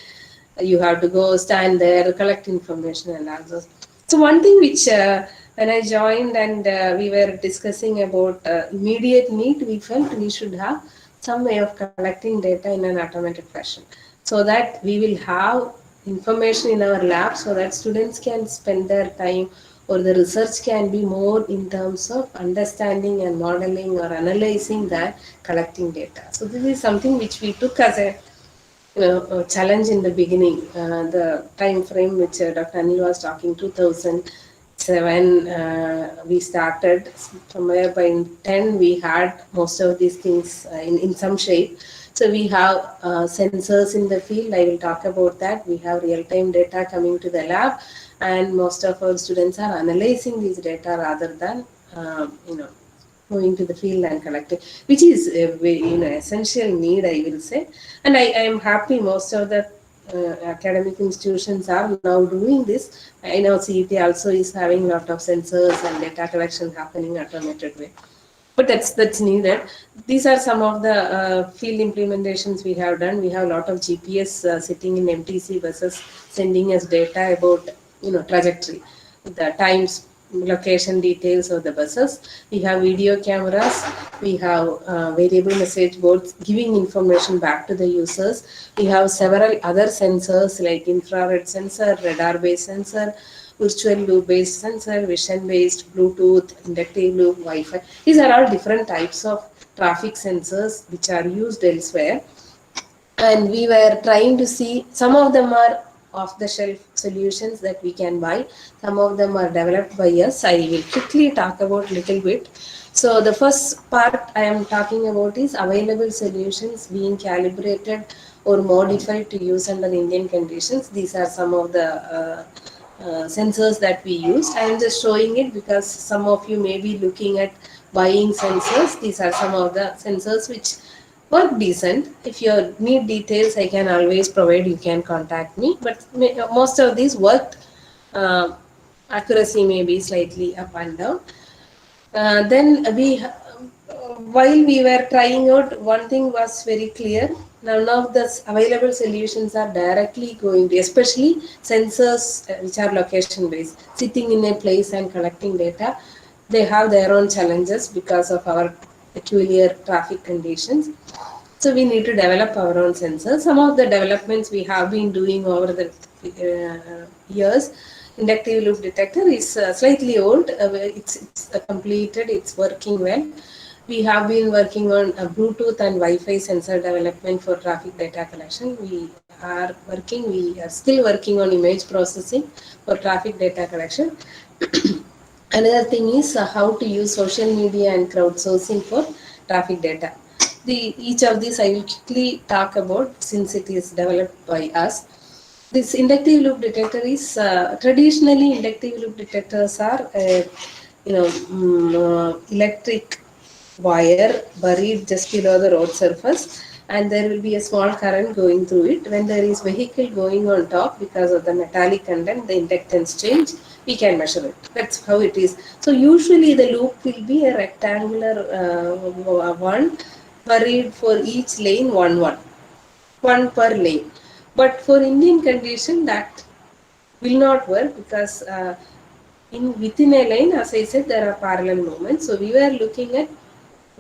You have to go stand there, collect information, and all those. So one thing which when I joined and we were discussing about immediate need, we felt we should have some way of collecting data in an automated fashion, so that we will have information in our lab, so that students can spend their time, or the research can be more in terms of understanding and modeling or analyzing than collecting data. So this is something which we took as a a challenge in the beginning. The time frame which Dr. Anil was talking, 2007, we started somewhere by 10. We had most of these things in some shape. So we have sensors in the field. I will talk about that. We have real-time data coming to the lab, and most of our students are analyzing these data rather than going to the field and collecting, which is a essential need, I will say. And I am happy most of the academic institutions are now doing this. I know CET also is having a lot of sensors and data collection happening automated way, but that's needed. These are some of the field implementations we have done. We have a lot of GPS sitting in MTC buses, sending us data about trajectory, the times, location details of the buses. We have video cameras. We have variable message boards giving information back to the users. We have several other sensors like infrared sensor, radar based sensor, virtual loop based sensor, vision based, Bluetooth, inductive loop, Wi-Fi. These are all different types of traffic sensors which are used elsewhere. And we were trying to see, some of them are off the shelf solutions that we can buy, some of them are developed by us. I will quickly talk about little bit. So the first part I am talking about is available solutions being calibrated or modified to use under Indian conditions. These are some of the sensors that we used. I am just showing it because some of you may be looking at buying sensors. These are some of the sensors which work decent. If you need details, I can always provide. You can contact me. But most of these worked. Uh, Accuracy may be slightly up and down. Then while we were trying out, one thing was very clear. None of the available solutions are directly going to, especially sensors which are location based, sitting in a place and collecting data. They have their own challenges because of our peculiar traffic conditions. So we need to develop our own sensors. Some of the developments we have been doing over the years. Inductive loop detector is slightly old. It's completed. It's working well. We have been working on Bluetooth and Wi-Fi sensor development for traffic data collection. We are still working on image processing for traffic data collection. Another thing is how to use social media and crowdsourcing for traffic data. Each of these I will quickly talk about since it is developed by us. This inductive loop detector is traditionally inductive loop detectors are electric wire buried just below the road surface, and there will be a small current going through it. When there is vehicle going on top, because of the metallic content, the inductance change, we can measure it. That's how it is. So usually the loop will be a rectangular one, buried for each lane, one per lane. But for Indian condition, that will not work because in within a lane, as I said, there are parallel movements. So we were looking at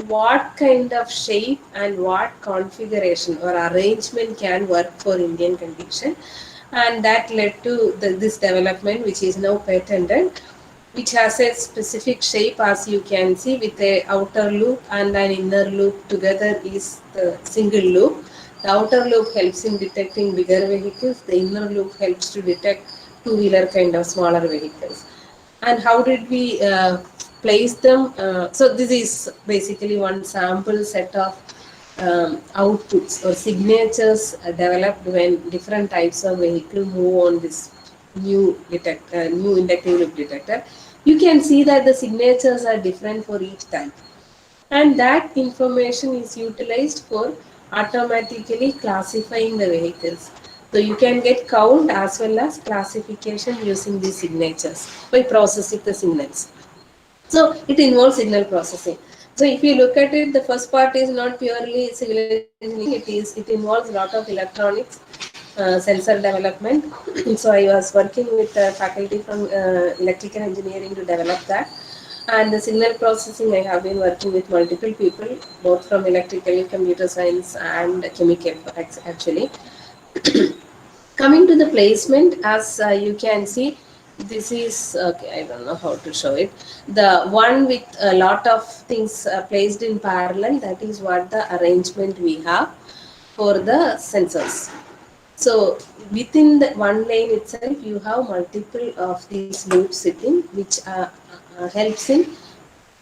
what kind of shape and what configuration or arrangement can work for Indian condition, and that led to this development, which is now patented, which has a specific shape, as you can see, with a outer loop and an inner loop together is the single loop. The outer loop helps in detecting bigger vehicles. The inner loop helps to detect two-wheeler kind of smaller vehicles. And how did we place them? So this is basically one sample set of outputs or signatures developed when different types of vehicle move on this new inductive loop detector. You can see that the signatures are different for each type, and that information is utilized for automatically classifying the vehicles. So you can get count as well as classification using these signatures by processing the signals. So it involves signal processing. So if you look at it, the first part is not purely civil engineering. It involves a lot of electronics, sensor development. So I was working with faculty from electrical engineering to develop that. And the signal processing, I have been working with multiple people, both from electrical, computer science, and chemical actually. Coming to the placement, as you can see, this is okay. I don't know how to show it. The one with a lot of things placed in parallel. That is what the arrangement we have for the sensors. So within the one lane itself, you have multiple of these loops sitting, which helps in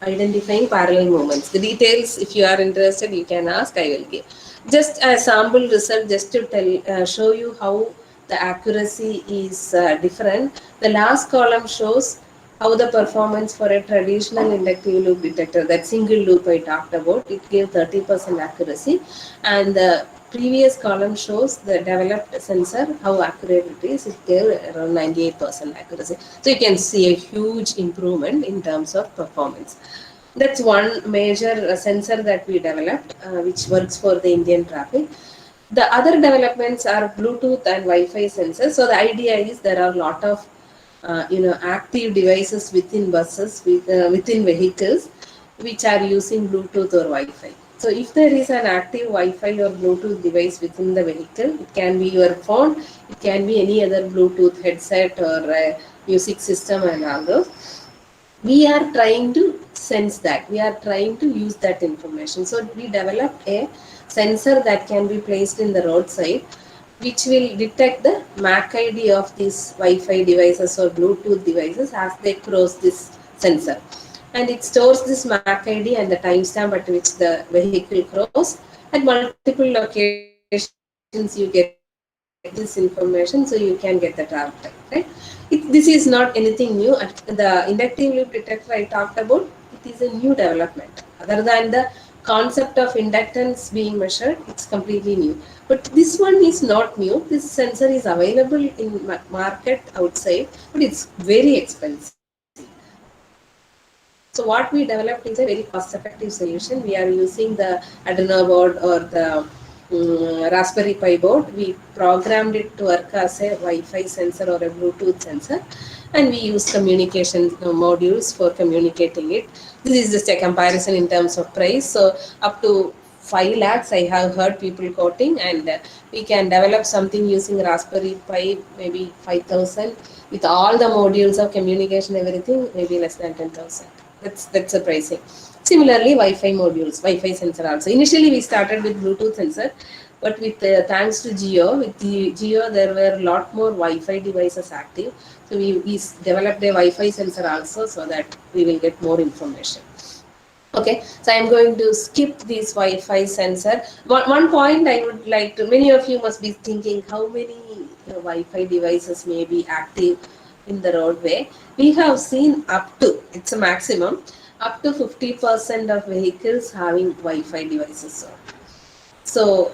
identifying parallel movements. The details, if you are interested, you can ask. I will give just a sample result, just to show you how the accuracy is different. The last column shows how the performance for a traditional inductive loop detector, that single loop I talked about, it gave 30% accuracy, and the previous column shows the developed sensor, how accurate it is. It gave around 98% accuracy. So you can see a huge improvement in terms of performance. That's one major sensor that we developed, which works for the Indian traffic. The other developments are Bluetooth and Wi-Fi sensors. So the idea is there are a lot of active devices within buses, within vehicles, which are using Bluetooth or Wi-Fi. So if there is an active Wi-Fi or Bluetooth device within the vehicle, it can be your phone, it can be any other Bluetooth headset or music system and all those. We are trying to sense that, we are trying to use that information. So we developed a sensor that can be placed in the roadside, which will detect the MAC ID of these Wi-Fi devices or Bluetooth devices as they cross this sensor, and it stores this MAC ID and the timestamp at which the vehicle cross. At multiple locations you get this information, so you can get the travel time, right? This is not anything new. The inductive loop detector I talked about, it is a new development. Other than the concept of inductance being measured, it's completely new. But this one is not new. This sensor is available in market outside, but it's very expensive. So what we developed is a very cost-effective solution. We are using the Arduino board or the Raspberry Pi board. We programmed it to work as a Wi-Fi sensor or a Bluetooth sensor, and we use communication modules for communicating it. This is just a comparison in terms of price. So up to 5 lakhs I have heard people quoting, and we can develop something using Raspberry Pi, maybe 5,000, with all the modules of communication, everything, maybe less than 10,000. That's the pricing. Similarly, Wi-Fi modules, Wi-Fi sensor also. Initially, we started with Bluetooth sensor, but with thanks to Geo, with the Geo, there were a lot more Wi-Fi devices active. So we developed a Wi-Fi sensor also, so that we will get more information. Okay, so I'm going to skip this Wi-Fi sensor. One point I would like to, many of you must be thinking how many Wi-Fi devices may be active in the roadway. We have seen up to, it's a maximum, up to 50% of vehicles having Wi-Fi devices. So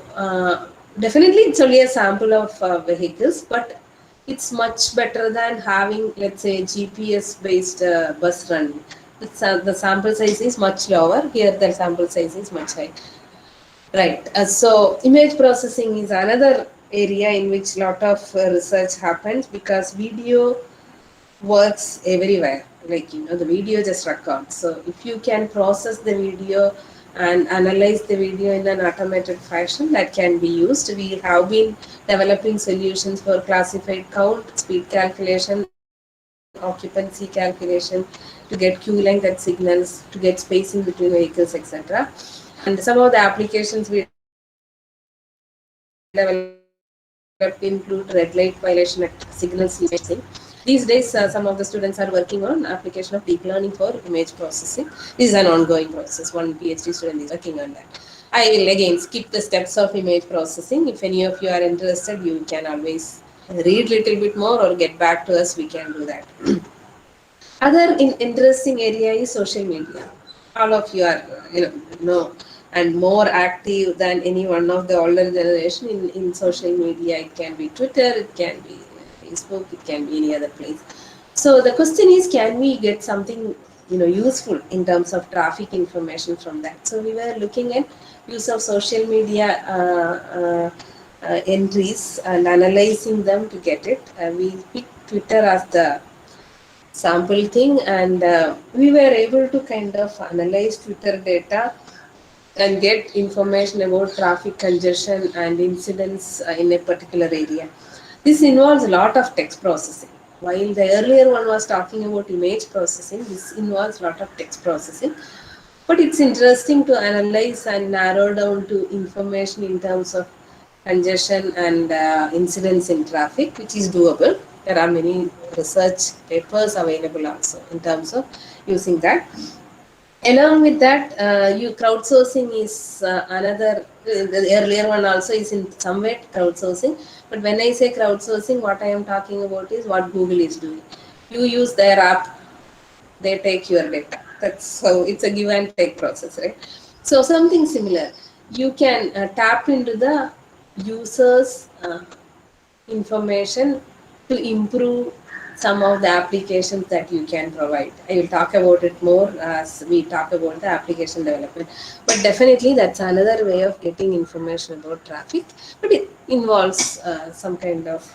definitely it's only a sample of vehicles, but it's much better than having, let's say, GPS based bus run. The sample size is much lower. Here the sample size is much high. Right. So image processing is another area in which lot of research happens, because video works everywhere. Like, the video just records. So if you can process the video and analyze the video in an automated fashion, that can be used. We have been developing solutions for classified count, speed calculation, occupancy calculation, to get queue length at signals, to get spacing between vehicles, etc. And some of the applications we developed include red light violation at signals imaging. These days, some of the students are working on application of deep learning for image processing. This is an ongoing process. One PhD student is working on that. I will again skip the steps of image processing. If any of you are interested, you can always read little bit more or get back to us. We can do that. Other interesting area is social media. All of you are, know, and and more active than any one of the older generation in social media. It can be Twitter, it can be Facebook, it can be any other place. So the question is, can we get something useful in terms of traffic information from that? So we were looking at use of social media entries and analyzing them to get it. We picked Twitter as the sample thing, and we were able to kind of analyze Twitter data and get information about traffic congestion and incidents in a particular area. This involves a lot of text processing. While the earlier one was talking about image processing, this involves a lot of text processing. But it's interesting to analyze and narrow down to information in terms of congestion and incidents in traffic, which is doable. There are many research papers available also in terms of using that. Along with that, you crowdsourcing is another. The earlier one also is in some way crowdsourcing. But when I say crowdsourcing, what I am talking about is what Google is doing. You use their app, they take your data. That's how it's a give and take process, right? So something similar. You can tap into the users' information to improve some of the applications that you can provide. I will talk about it more as we talk about the application development. But definitely that's another way of getting information about traffic. But it involves some kind of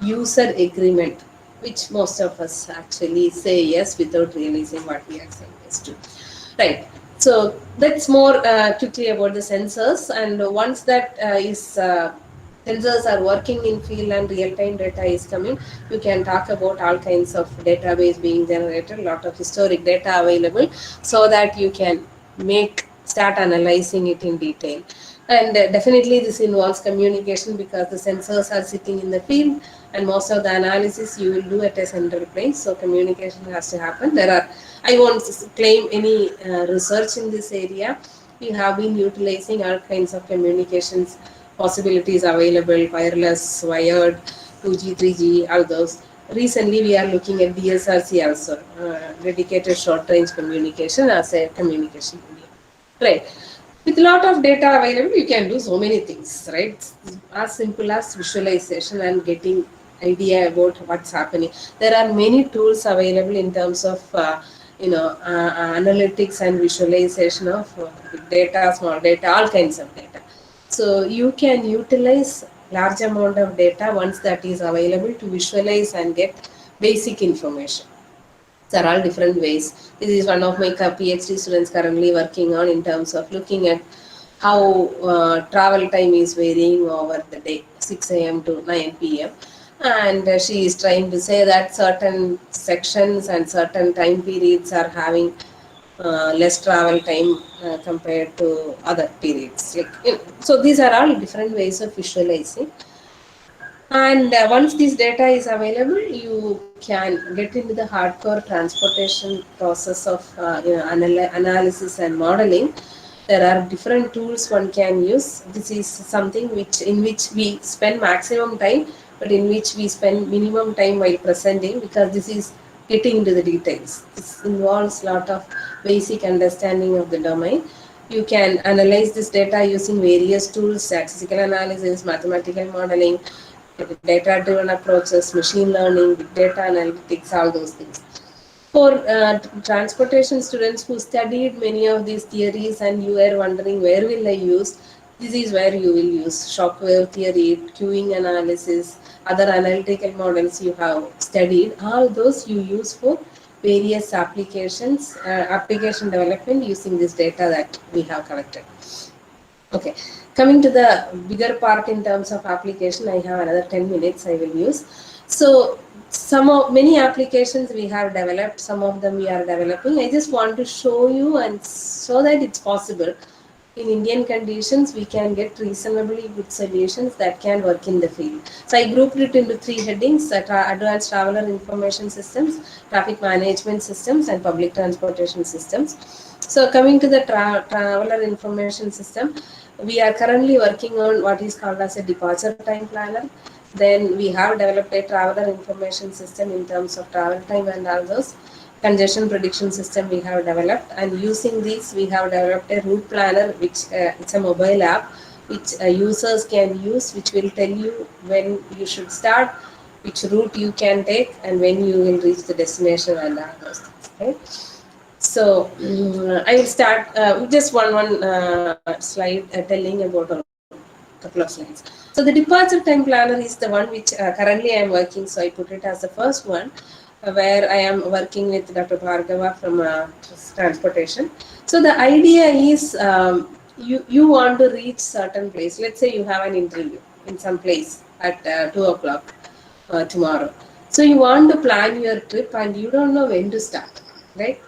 user agreement, which most of us actually say yes without realizing what we are saying yes to. Right. So that's more quickly about the sensors, and once that sensors are working in field and real-time data is coming, you can talk about all kinds of database being generated, a lot of historic data available, so that you can start analyzing it in detail. And definitely this involves communication, because the sensors are sitting in the field and most of the analysis you will do at a central place. So communication has to happen. I won't claim any research in this area. We have been utilizing all kinds of communications possibilities available, wireless, wired, 2G, 3G, all those. Recently, we are looking at DSRC also, dedicated short range communication as a communication medium. Right. With a lot of data available, you can do so many things, right? As simple as visualization and getting idea about what's happening. There are many tools available in terms of analytics and visualization of big data, small data, all kinds of data. So you can utilize large amount of data once that is available to visualize and get basic information. There are all different ways. This is one of my PhD students currently working on in terms of looking at how travel time is varying over the day, 6 a.m. to 9 p.m. And she is trying to say that certain sections and certain time periods are having less travel time compared to other periods. So these are all different ways of visualizing. And once this data is available, you can get into the hardcore transportation process of analysis and modeling. There are different tools one can use. This is something in which we spend maximum time, but in which we spend minimum time while presenting, because this is getting into the details. This involves a lot of basic understanding of the domain. You can analyze this data using various tools: statistical analysis, mathematical modeling, data-driven approaches, machine learning, big data analytics, all those things. For transportation students who studied many of these theories and you are wondering where will I use, this is where you will use shockwave theory, queuing analysis, other analytical models you have studied. All those you use for various applications, application development using this data that we have collected. Okay, coming to the bigger part in terms of application, I have another 10 minutes I will use. So many applications we have developed, some of them we are developing. I just want to show you and so that it's possible. In Indian conditions, we can get reasonably good solutions that can work in the field. So I grouped it into three headings: advanced traveler information systems, traffic management systems, and public transportation systems. So coming to the traveler information system, we are currently working on what is called as a departure time planner. Then we have developed a traveler information system in terms of travel time and all those. congestion prediction system we have developed, and using this we have developed a route planner, which it's a mobile app which users can use, which will tell you when you should start, which route you can take, and when you will reach the destination and all those things, right? So I will start with just one slide telling about a couple of slides. So the departure time planner is the one which currently I am working. So I put it as the first one, where I am working with Dr. Bhargava from transportation. So the idea is, you want to reach certain place. Let's say you have an interview in some place at 2 o'clock tomorrow. So you want to plan your trip and you don't know when to start, right?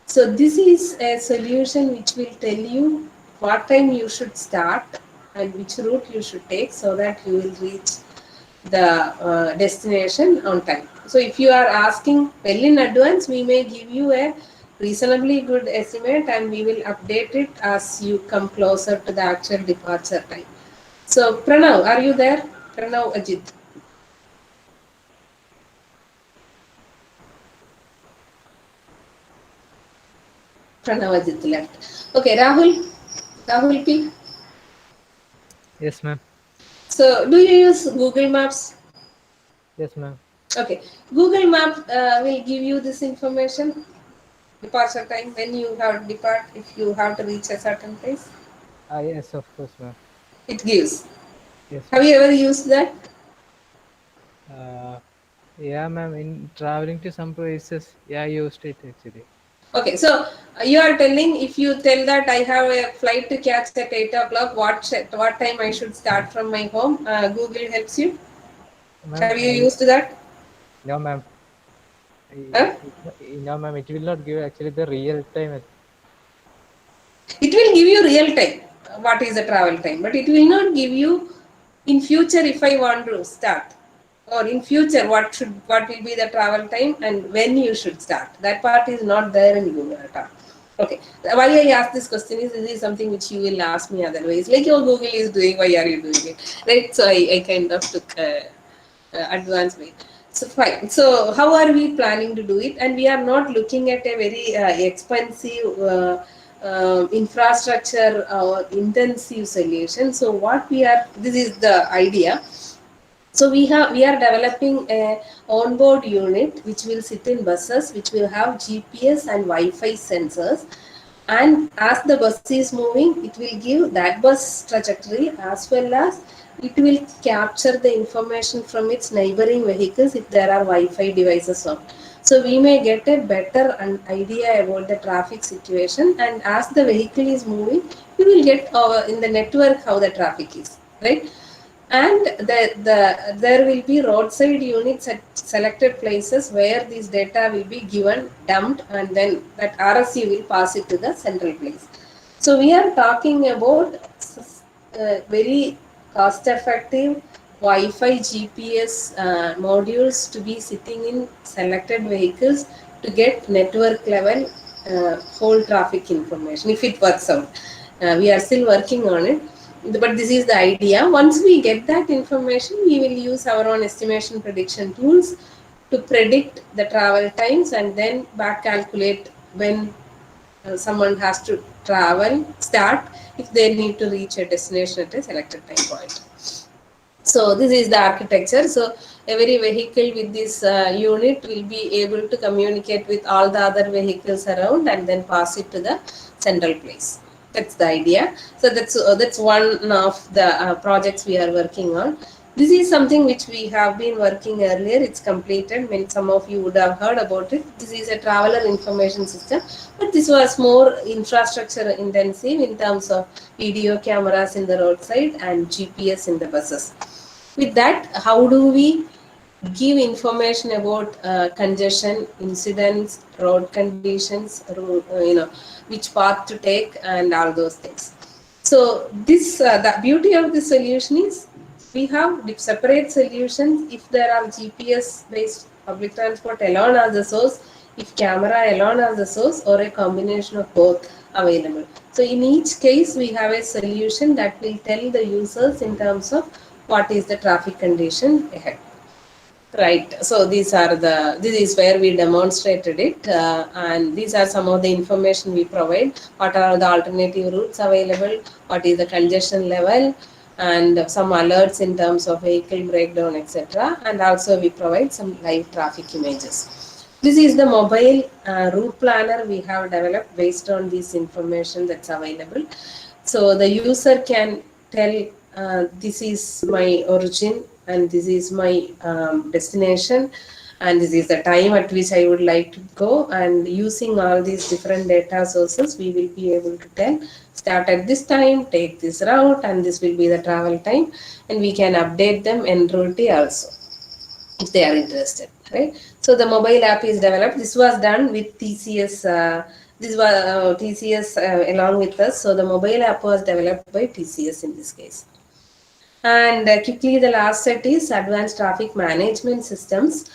So this is a solution which will tell you what time you should start and which route you should take, so that you will reach the destination on time. So if you are asking well in advance, we may give you a reasonably good estimate and we will update it as you come closer to the actual departure time. So Pranav, are you there? Pranav Ajit. Pranav Ajit left. Okay, Rahul P. Yes, ma'am. So do you use Google Maps? Yes, ma'am. Okay, Google Map will give you this information, departure time, when you have to depart, if you have to reach a certain place. Yes, of course, ma'am. It gives. Yes, Have you ever used that? yeah, ma'am. In traveling to some places, yeah, I used it actually. Okay, so you are telling, if you tell that I have a flight to catch at 8 o'clock, what time I should start from my home? Google helps you. Ma'am, Have you used that? no, ma'am. Huh? No, ma'am. It will not give actually the real time. It will give you real time what is the travel time, but it will not give you in future if I want to start, or in future what will be the travel time and when you should start. That part is not there in Google at all. Okay, why I ask this question is, this is something which you will ask me otherwise, like your Google is doing, why are you doing it, right? So I kind of took advanced way. So fine. So how are we planning to do it? And we are not looking at a very expensive infrastructure or intensive solution. So what we are, this is the idea. So we are developing a onboard unit which will sit in buses, which will have GPS and Wi-Fi sensors, and as the bus is moving, it will give that bus trajectory, as well as it will capture the information from its neighboring vehicles if there are Wi-Fi devices on. So we may get a better idea about the traffic situation, and as the vehicle is moving, we will get in the network how the traffic is, right? And there will be roadside units at selected places where this data will be given, dumped, and then that RSU will pass it to the central place. So we are talking about very cost effective Wi-Fi GPS modules to be sitting in selected vehicles to get network level whole traffic information if it works out. We are still working on it, but this is the idea. Once we get that information, we will use our own estimation prediction tools to predict the travel times and then back calculate when someone has to start, if they need to reach a destination at a selected time point. So this is the architecture. So every vehicle with this unit will be able to communicate with all the other vehicles around and then pass it to the central place. That's the idea. So that's one of the projects we are working on. This is something which we have been working earlier. It's completed. When some of you would have heard about it. This is a traveler information system, but this was more infrastructure intensive in terms of video cameras in the roadside and GPS in the buses. With that, how do we give information about congestion, incidents, road conditions, which path to take, and all those things. So this the beauty of this solution is we have separate solutions if there are GPS based public transport alone as the source, if camera alone as the source, or a combination of both available. So in each case we have a solution that will tell the users in terms of what is the traffic condition ahead. Right. So this is where we demonstrated it, and these are some of the information we provide. What are the alternative routes available? What is the congestion level? And some alerts in terms of vehicle breakdown, etc. And also we provide some live traffic images. This is the mobile route planner we have developed based on this information that's available. So the user can tell this is my origin and this is my destination and this is the time at which I would like to go, and using all these different data sources we will be able to tell start at this time, take this route, and this will be the travel time, and we can update them en route also if they are interested, right? So the mobile app is developed. This was done with TCS. This was TCS along with us. So the mobile app was developed by TCS in this case. And quickly, the last set is advanced traffic management systems,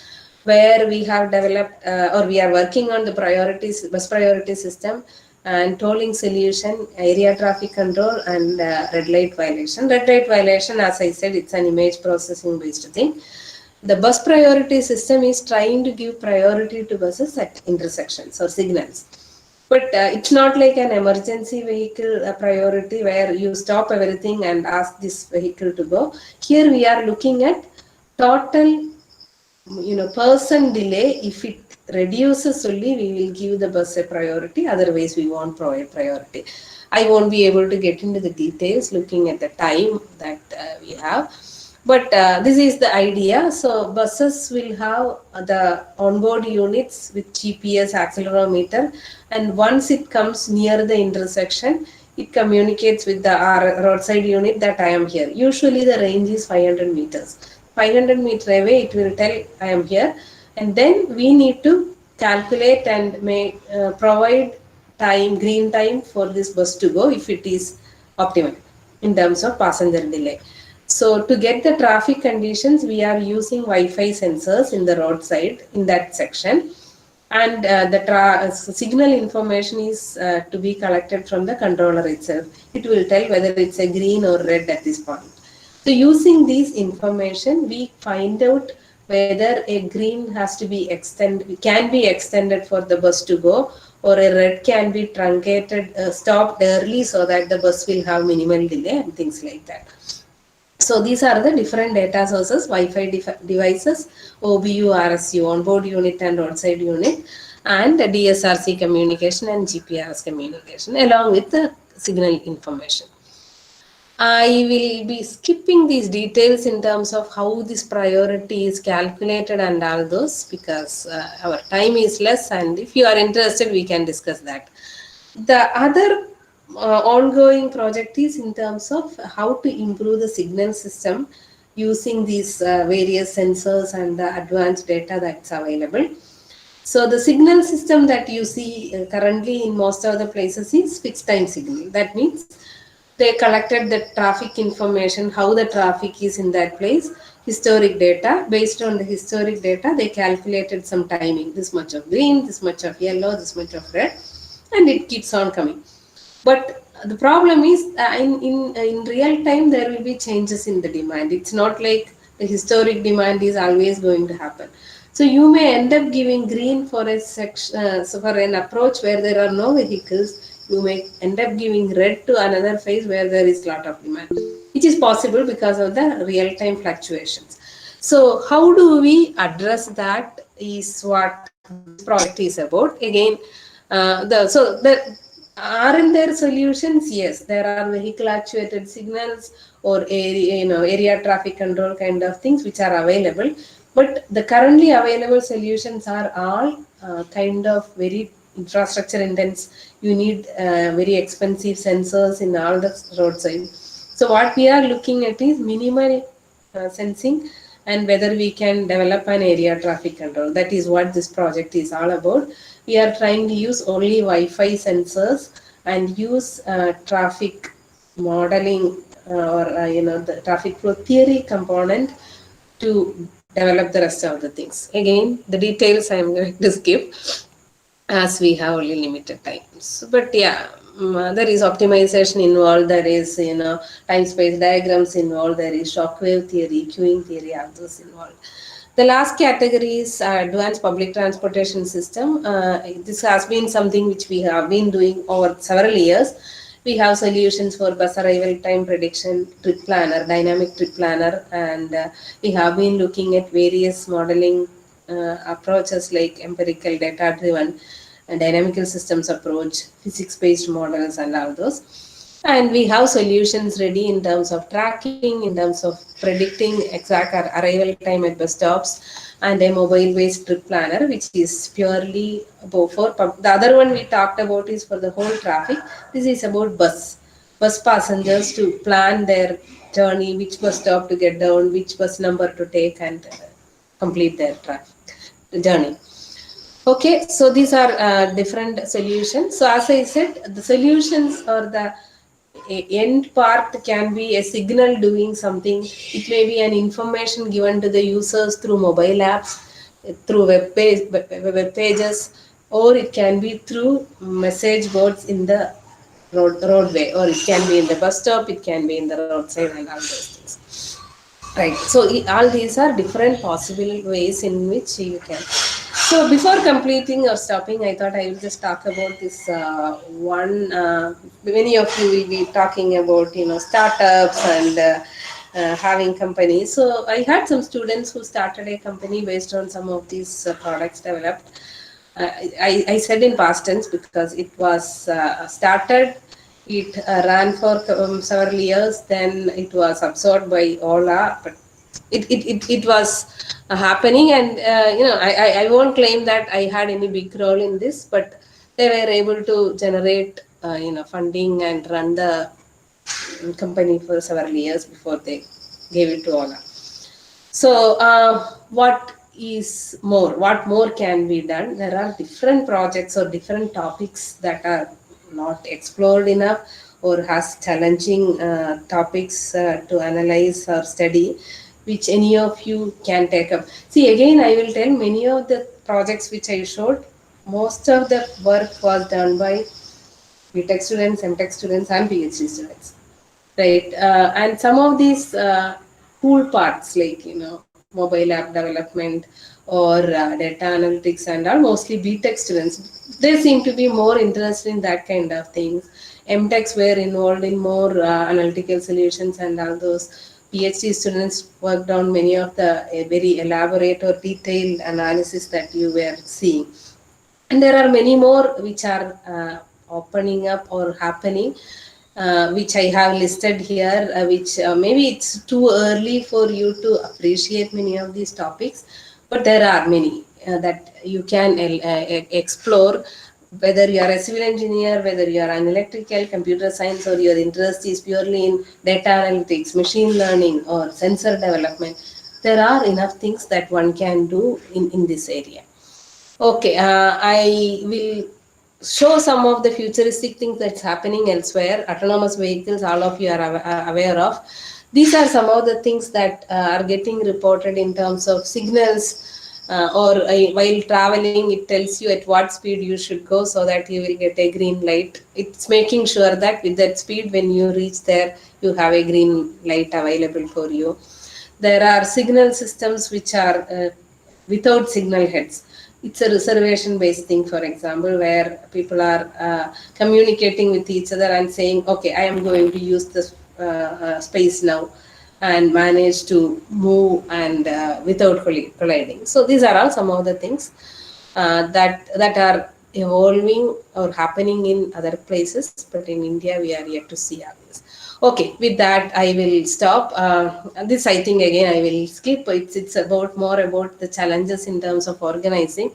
where we have developed or we are working on the priorities, bus priority system and tolling solution, area traffic control, and red light violation. Red light violation, as I said, it's an image processing based thing. The bus priority system is trying to give priority to buses at intersections or signals. But it's not like an emergency vehicle priority where you stop everything and ask this vehicle to go. Here we are looking at total, person delay. If it reduces only, we will give the bus a priority. Otherwise, we won't provide priority. I won't be able to get into the details looking at the time that we have. But this is the idea. So buses will have the onboard units with GPS accelerometer, and once it comes near the intersection, it communicates with the roadside unit that I am here. Usually the range is 500 meters. 500-meter away, it will tell I am here, and then we need to calculate and provide green time for this bus to go if it is optimal in terms of passenger delay. So to get the traffic conditions, we are using Wi-Fi sensors in the roadside in that section, and the signal information is to be collected from the controller itself. It will tell whether it's a green or red at this point. So using these information, we find out whether a green can be extended for the bus to go, or a red can be truncated, stopped early so that the bus will have minimal delay and things like that. So these are the different data sources: Wi-Fi devices, OBU, RSU, onboard unit and roadside unit, and DSRC communication and GPRS communication, along with the signal information. I will be skipping these details in terms of how this priority is calculated and all those, because our time is less, and if you are interested, we can discuss that. The other ongoing project is in terms of how to improve the signal system using these various sensors and the advanced data that's available. So the signal system that you see currently in most of the places is fixed time signal. That means they collected the traffic information, how the traffic is in that place, historic data. Based on the historic data, they calculated some timing: this much of green, this much of yellow, this much of red, and it keeps on coming. But the problem is in real time there will be changes in the demand. It's not like the historic demand is always going to happen. So you may end up giving green for a section, so for an approach where there are no vehicles. You may end up giving red to another phase where there is lot of demand, which is possible because of the real time fluctuations. So how do we address that is what this project is about. Again, aren't there solutions? Yes, there are vehicle actuated signals or area traffic control kind of things which are available. But the currently available solutions are all kind of very infrastructure intense. You need very expensive sensors in all the roadside. So what we are looking at is minimal sensing, and whether we can develop an area traffic control. That is what this project is all about. We are trying to use only Wi-Fi sensors and use traffic modeling or the traffic flow theory component to develop the rest of the things. Again, the details I am going to skip as we have only limited times. But yeah, there is optimization involved. There is time space diagrams involved. There is shockwave theory, queuing theory, all those involved. The last category is advanced public transportation system. This has been something which we have been doing over several years. We have solutions for bus arrival time prediction, trip planner, dynamic trip planner, and we have been looking at various modeling approaches like empirical data driven and dynamical systems approach, physics based models, and all those. And we have solutions ready in terms of tracking, in terms of predicting exact arrival time at bus stops, and a mobile based trip planner, which is purely for the other one we talked about is for the whole traffic. This is about bus passengers to plan their journey, which bus stop to get down, which bus number to take, and complete their traffic journey. Okay, so these are different solutions. So as I said, the solutions or the end part can be a signal doing something. It may be an information given to the users through mobile apps, through web pages, or it can be through message boards in the roadway, or it can be in the bus stop, it can be in the roadside, and all those things. Right. So all these are different possible ways in which you can. So before completing or stopping, I thought I will just talk about this one. Many of you will be talking about startups and having companies. So I had some students who started a company based on some of these products developed. I said in past tense because it was started. It ran for several years. Then it was absorbed by Ola, but it was happening. And I won't claim that I had any big role in this, but they were able to generate funding and run the company for several years before they gave it to Ola. So, what is more? What more can be done? There are different projects or different topics that are not explored enough or has challenging topics to analyze or study, which any of you can take up. See, again, I will tell many of the projects which I showed, most of the work was done by BTech students, MTech students, and PhD students, right? And some of these cool parts like mobile app development or data analytics and all, mostly BTech students, they seem to be more interested in that kind of things. MTechs were involved in more analytical solutions, and all those PhD students worked on many of the very elaborate or detailed analysis that you were seeing. And there are many more which are opening up or happening, which I have listed here, which maybe it's too early for you to appreciate many of these topics, but there are many that you can explore. Whether you are a civil engineer, whether you are an electrical, computer science, or your interest is purely in data analytics, machine learning, or sensor development, there are enough things that one can do in this area. Okay, I will show some of the futuristic things that's happening elsewhere. Autonomous vehicles, all of you are aware of. These are some of the things that are getting reported in terms of signals, or while traveling, it tells you at what speed you should go so that you will get a green light. It's making sure that with that speed, when you reach there, you have a green light available for you. There are signal systems which are without signal heads. It's a reservation based thing, for example, where people are communicating with each other and saying, okay, I am going to use this space now, and manage to move and without colliding. So these are all some of the things that are evolving or happening in other places, but in India we are yet to see all this. Okay, with that I will stop. This I think again I will skip. It's about more about the challenges in terms of organizing.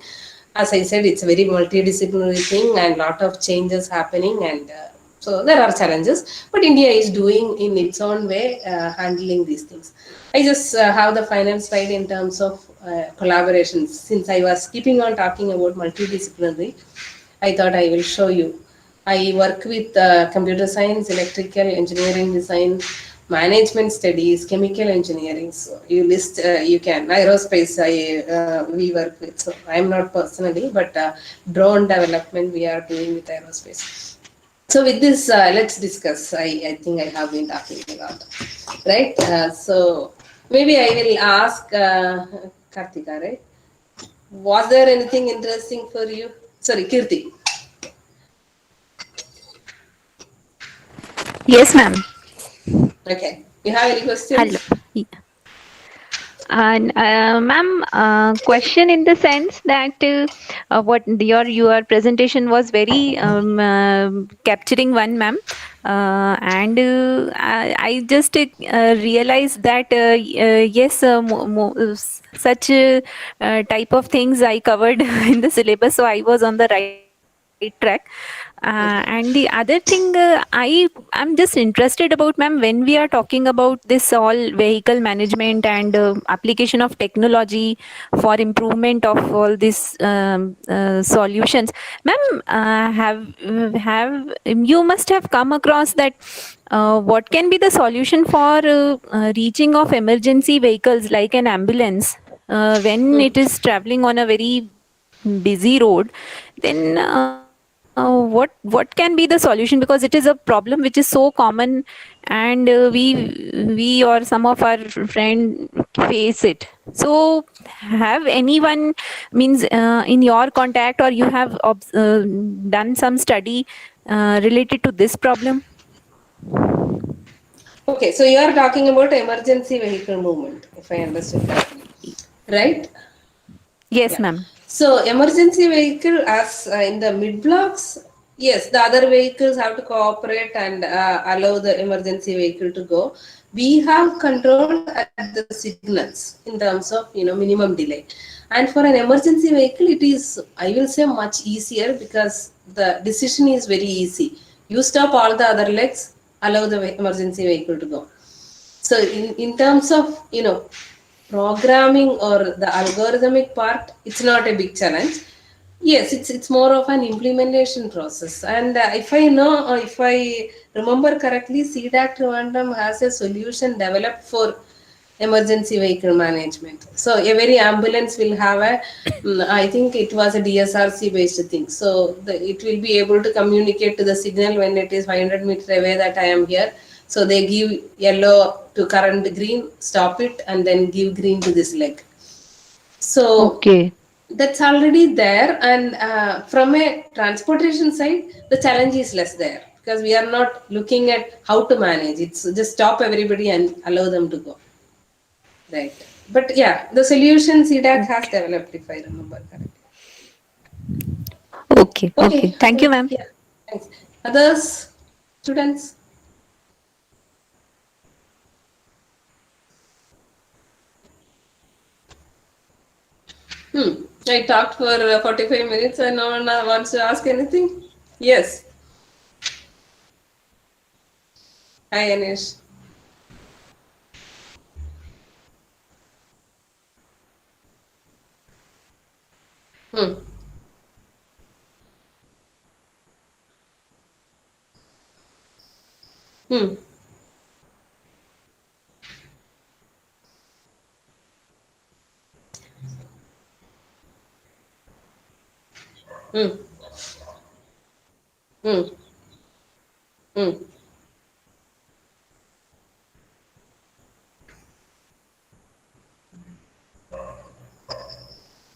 As I said, it's a very multidisciplinary thing and lot of changes happening, and so there are challenges. But India is doing in its own way handling these things. I just have the final slide in terms of collaborations. Since I was keeping on talking about multidisciplinary, I thought I will show you. I work with computer science, electrical engineering design, management studies, chemical engineering. So you list, you can aerospace. We work with. So I'm not personally, but drone development we are doing with aerospace. So with this, let's discuss. I think I have been talking a lot, right? So maybe I will ask a Kartika, right? Was there anything interesting for you? Sorry, Kirti. Yes, ma'am. Okay. You have any Hello. questions? And ma'am, question in the sense that what your presentation was very capturing one, ma'am. And I just realized that yes, such type of things I covered in the syllabus, so I was on the right track. And the other thing, I'm just interested about, ma'am, when we are talking about this all vehicle management and application of technology for improvement of all these solutions, ma'am, have you must have come across that what can be the solution for reaching of emergency vehicles like an ambulance when it is traveling on a very busy road, then what can be the solution, because it is a problem which is so common, and we or some of our friend face it. So have anyone means in your contact, or you have done some study related to this problem? Okay, so you are talking about emergency vehicle movement, if I understood correctly, right? Yes, Yeah. ma'am. So emergency vehicle, as in the mid blocks, yes, the other vehicles have to cooperate and allow the emergency vehicle to go. We have control at the signals in terms of minimum delay. And for an emergency vehicle, it is, I will say, much easier because the decision is very easy. You stop all the other legs, allow the emergency vehicle to go. So in terms of programming or the algorithmic part, it's not a big challenge. Yes, it's more of an implementation process. And if I know, or if I remember correctly, CDAC Trivandrum has a solution developed for emergency vehicle management. So a very ambulance will have a, I think it was a DSRC based thing. So it will be able to communicate to the signal when it is 500 meters away that I am here. So they give yellow to current green, stop it, and then give green to this leg. So Okay. that's already there, and from a transportation side, the challenge is less there because we are not looking at how to manage. It's just stop everybody and allow them to go. Right. But yeah, the solution CDAC has developed, if I remember correctly. Okay. Okay. Okay. Thank you, ma'am. Yeah. Thanks. Others, students? I talked for 45 minutes and no one wants to ask anything? Yes. Hi, Anish. Hmm. Hmm. Hmm. Hmm. Hmm.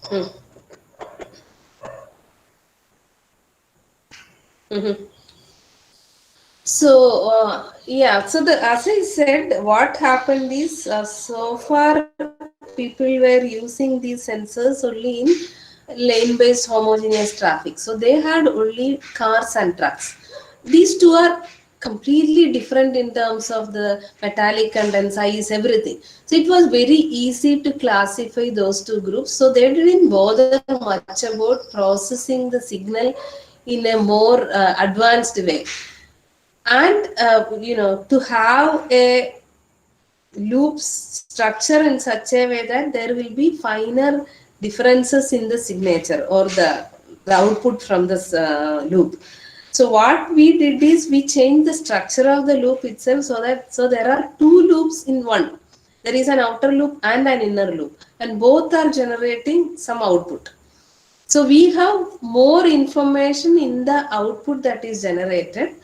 Hmm. Hmm. So yeah, so as I said, what happened is so far people were using these sensors only in lane-based homogeneous traffic. So they had only cars and trucks. These two are completely different in terms of the metallic content, size, everything. So it was very easy to classify those two groups. So they didn't bother much about processing the signal in a more advanced way. And to have a loop structure in such a way that there will be finer differences in the signature or the output from this loop. So what we did is we changed the structure of the loop itself, so there are two loops in one. There is an outer loop and an inner loop, and both are generating some output. So we have more information in the output that is generated.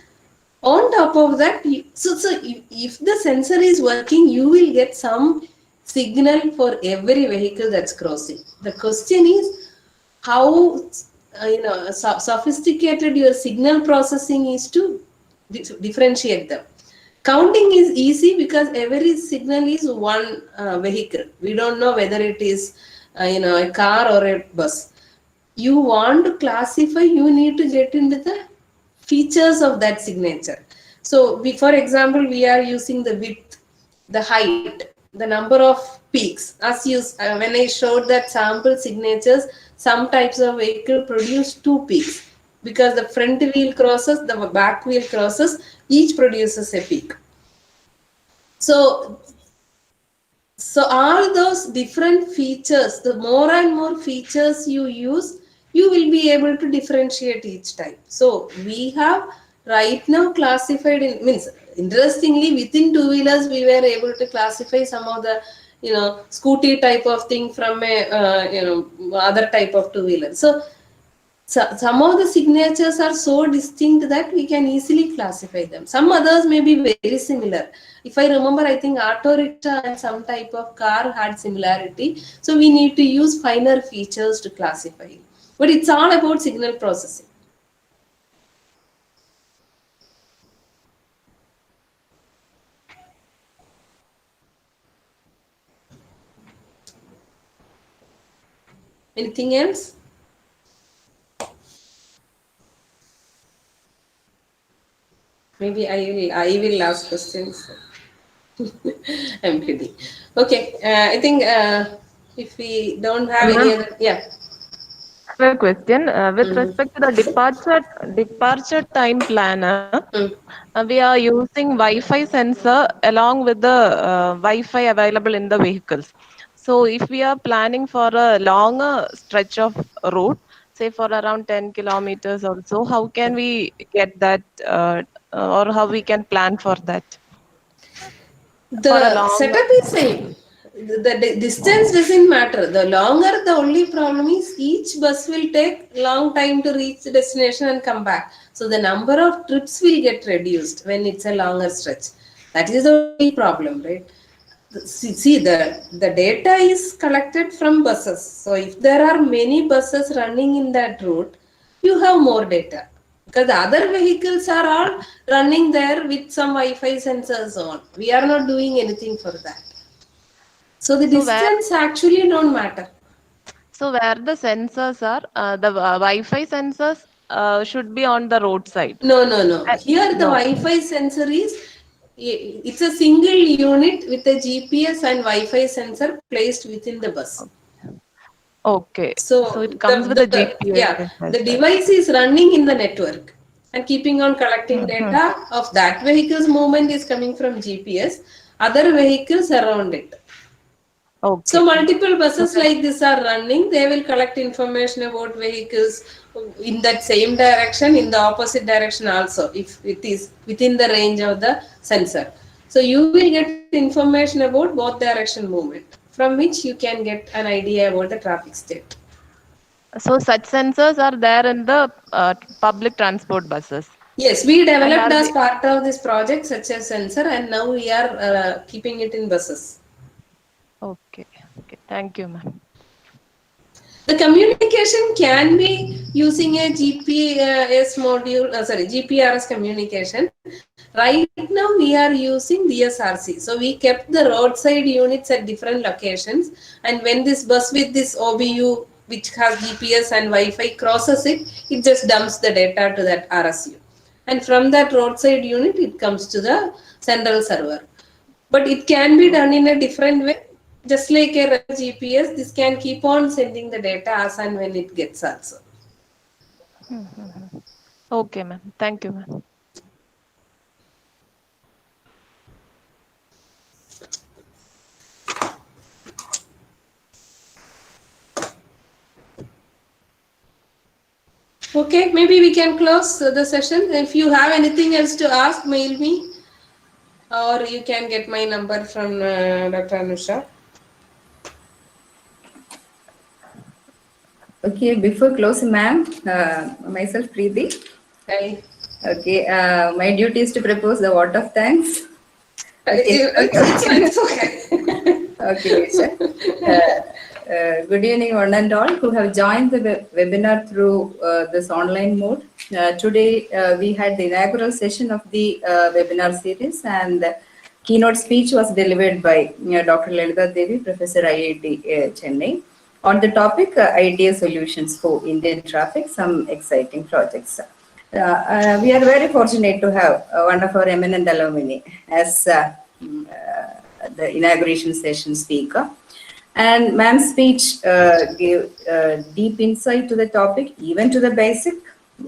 On top of that, so if the sensor is working, you will get some signal for every vehicle that's crossing. The question is how sophisticated your signal processing is to differentiate them. Counting is easy because every signal is one vehicle. We don't know whether it is a car or a bus. You want to classify, you need to get into the features of that signature. So we, for example, we are using the width, the height, the number of peaks. As you when I showed that sample signatures, some types of vehicle produce 2 peaks because the front wheel crosses, the back wheel crosses, each produces a peak. So all those different features, the more and more features you use, you will be able to differentiate each time. So we have right now classified in, means interestingly, within two wheelers we were able to classify some of the scooty type of thing from a other type of two wheeler. So some of the signatures are so distinct that we can easily classify them. Some others may be very similar. If I remember, I think auto rickshaw and some type of car had similarity. So we need to use finer features to classify. But it's all about signal processing. Anything else? Maybe I will ask questions. I'm kidding. Okay, I think if we don't have any other, yeah. I have a question. With respect to the departure time planner, we are using Wi-Fi sensor along with the Wi-Fi available in the vehicles. So if we are planning for a longer stretch of route, say for around 10 kilometers or so, how can we get that or how we can plan for that? For a The long, setup is same. The distance doesn't matter. The longer, the only problem is each bus will take long time to reach the destination and come back. So the number of trips will get reduced when it's a longer stretch. That is the only problem, right? See, the data is collected from buses. So if there are many buses running in that route, you have more data. Because the other vehicles are all running there with some Wi-Fi sensors on. We are not doing anything for that. So the so where distance actually don't matter. so where the sensors are, the Wi-Fi sensors should be on the roadside. No. Here the No. Wi-Fi sensor is, it's a single unit with a GPS and Wi-Fi sensor placed within the bus. Okay. So So it comes with a GPS yeah, as the well. device is running in the network and keeping on collecting data of that vehicle's movement is coming from GPS, other vehicles around it. So Okay. multiple So buses like this are running. They will collect information about vehicles in that same direction, in the opposite direction also, if it is within the range of the sensor. So you will get information about both direction movement, from which you can get an idea about the traffic state. so such sensors are there in the public transport buses. Yes, we And developed are as they part of this project such a sensor, and now we are keeping it in buses. okay? Okay. Thank you, ma'am. The communication can be using a GPS module, GPRS communication. Right now we are using DSRC. So we kept the roadside units at different locations, and when this bus with this OBU, which has GPS and Wi-Fi, crosses it, it just dumps the data to that RSU. And from that roadside unit, it comes to the central server. But it can be done in a different way. Just like a regular GPS, this can keep on sending the data as and when it gets also. Okay, ma'am. Thank you, ma'am. Okay, maybe we can close the session. If you have anything else to ask, mail me, or you can get my number from Dr. Anusha. Okay, before closing, ma'am, myself Preeti. Hi. Okay, my duty is to propose the vote of thanks. Okay, It's fine. It's okay. Okay, Nisha. Good evening, one and all who have joined the webinar through this online mode. Today, we had the inaugural session of the webinar series, and the keynote speech was delivered by Dr. Lelitha Devi, Professor IIT Chennai, on the topic Idea Solutions for Indian Traffic, some exciting projects. We are very fortunate to have one of our eminent alumni as the inauguration session speaker. And ma'am's speech gave deep insight to the topic, even to the basic,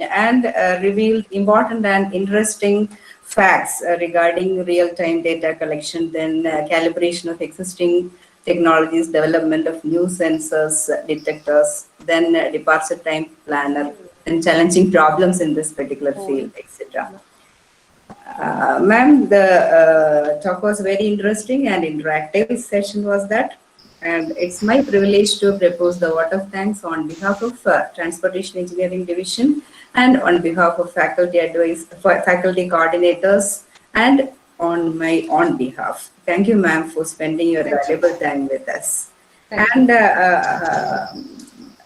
and revealed important and interesting facts regarding real-time data collection, then calibration of existing technologies, development of new sensors, detectors, then departure time planner, and challenging problems in this particular field, etc. Ma'am, the talk was very interesting and interactive session was that. And it's my privilege to propose the vote of thanks on behalf of Transportation Engineering Division and on behalf of faculty coordinators and on my own behalf. Thank you, ma'am, for spending your valuable time with us. And I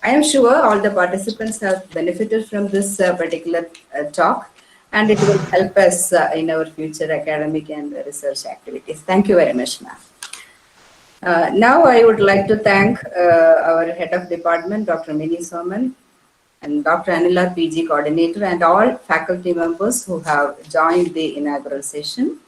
am sure all the participants have benefited from this particular talk, and it will help us in our future academic and research activities. Thank you very much, ma'am. Now I would like to thank our head of department, Dr. Mini Soman, and Dr. Anilar PG coordinator, and all faculty members who have joined the inaugural session.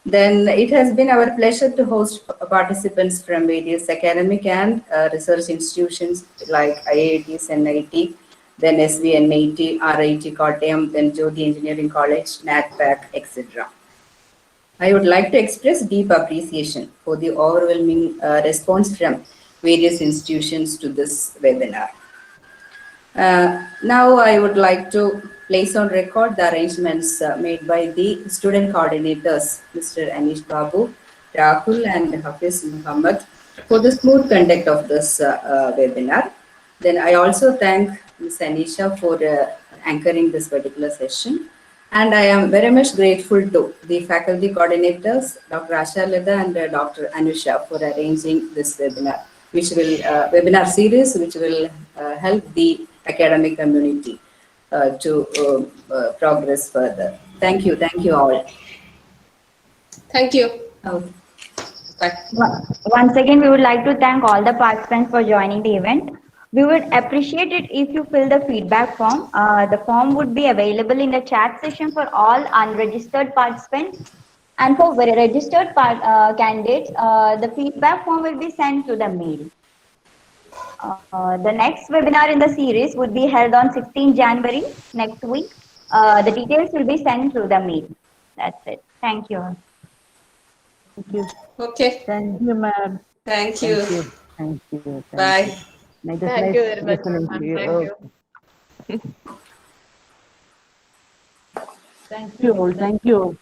Then it has been our pleasure to host participants from various academic and research institutions like IITs, NIT, then SVNIT, RIT Kottayam, then Jyoti Engineering College, NATPAC, etc. I would like to express deep appreciation for the overwhelming response from various institutions to this webinar. Now I would like to place on record the arrangements made by the student coordinators, Mr. Anish Babu, Rahul and Hafiz Muhammad, for the smooth conduct of this webinar. Then I also thank Ms. Anisha for anchoring this particular session. And I am very much grateful to the faculty coordinators, Dr. Asha Leda and Dr. Anusha, for arranging this webinar, which will webinar series, which will help the academic community to progress further. Thank you all. Thank you. Okay. Bye. Once again, we would like to thank all the participants for joining the event. We would appreciate it if you fill the feedback form. The form would be available in the chat session for all unregistered participants. And for registered candidates, the feedback form will be sent to the mail. The next webinar in the series would be held on 16 January next week. The details will be sent through the mail. That's it. Thank you. Thank you. Okay. Thank you, ma'am. Thank you. Thank you. Thank you. Thank Bye. you. It was Thank nice you very much, listening ma'am. to you. Thank you. Thank you all. Thank you.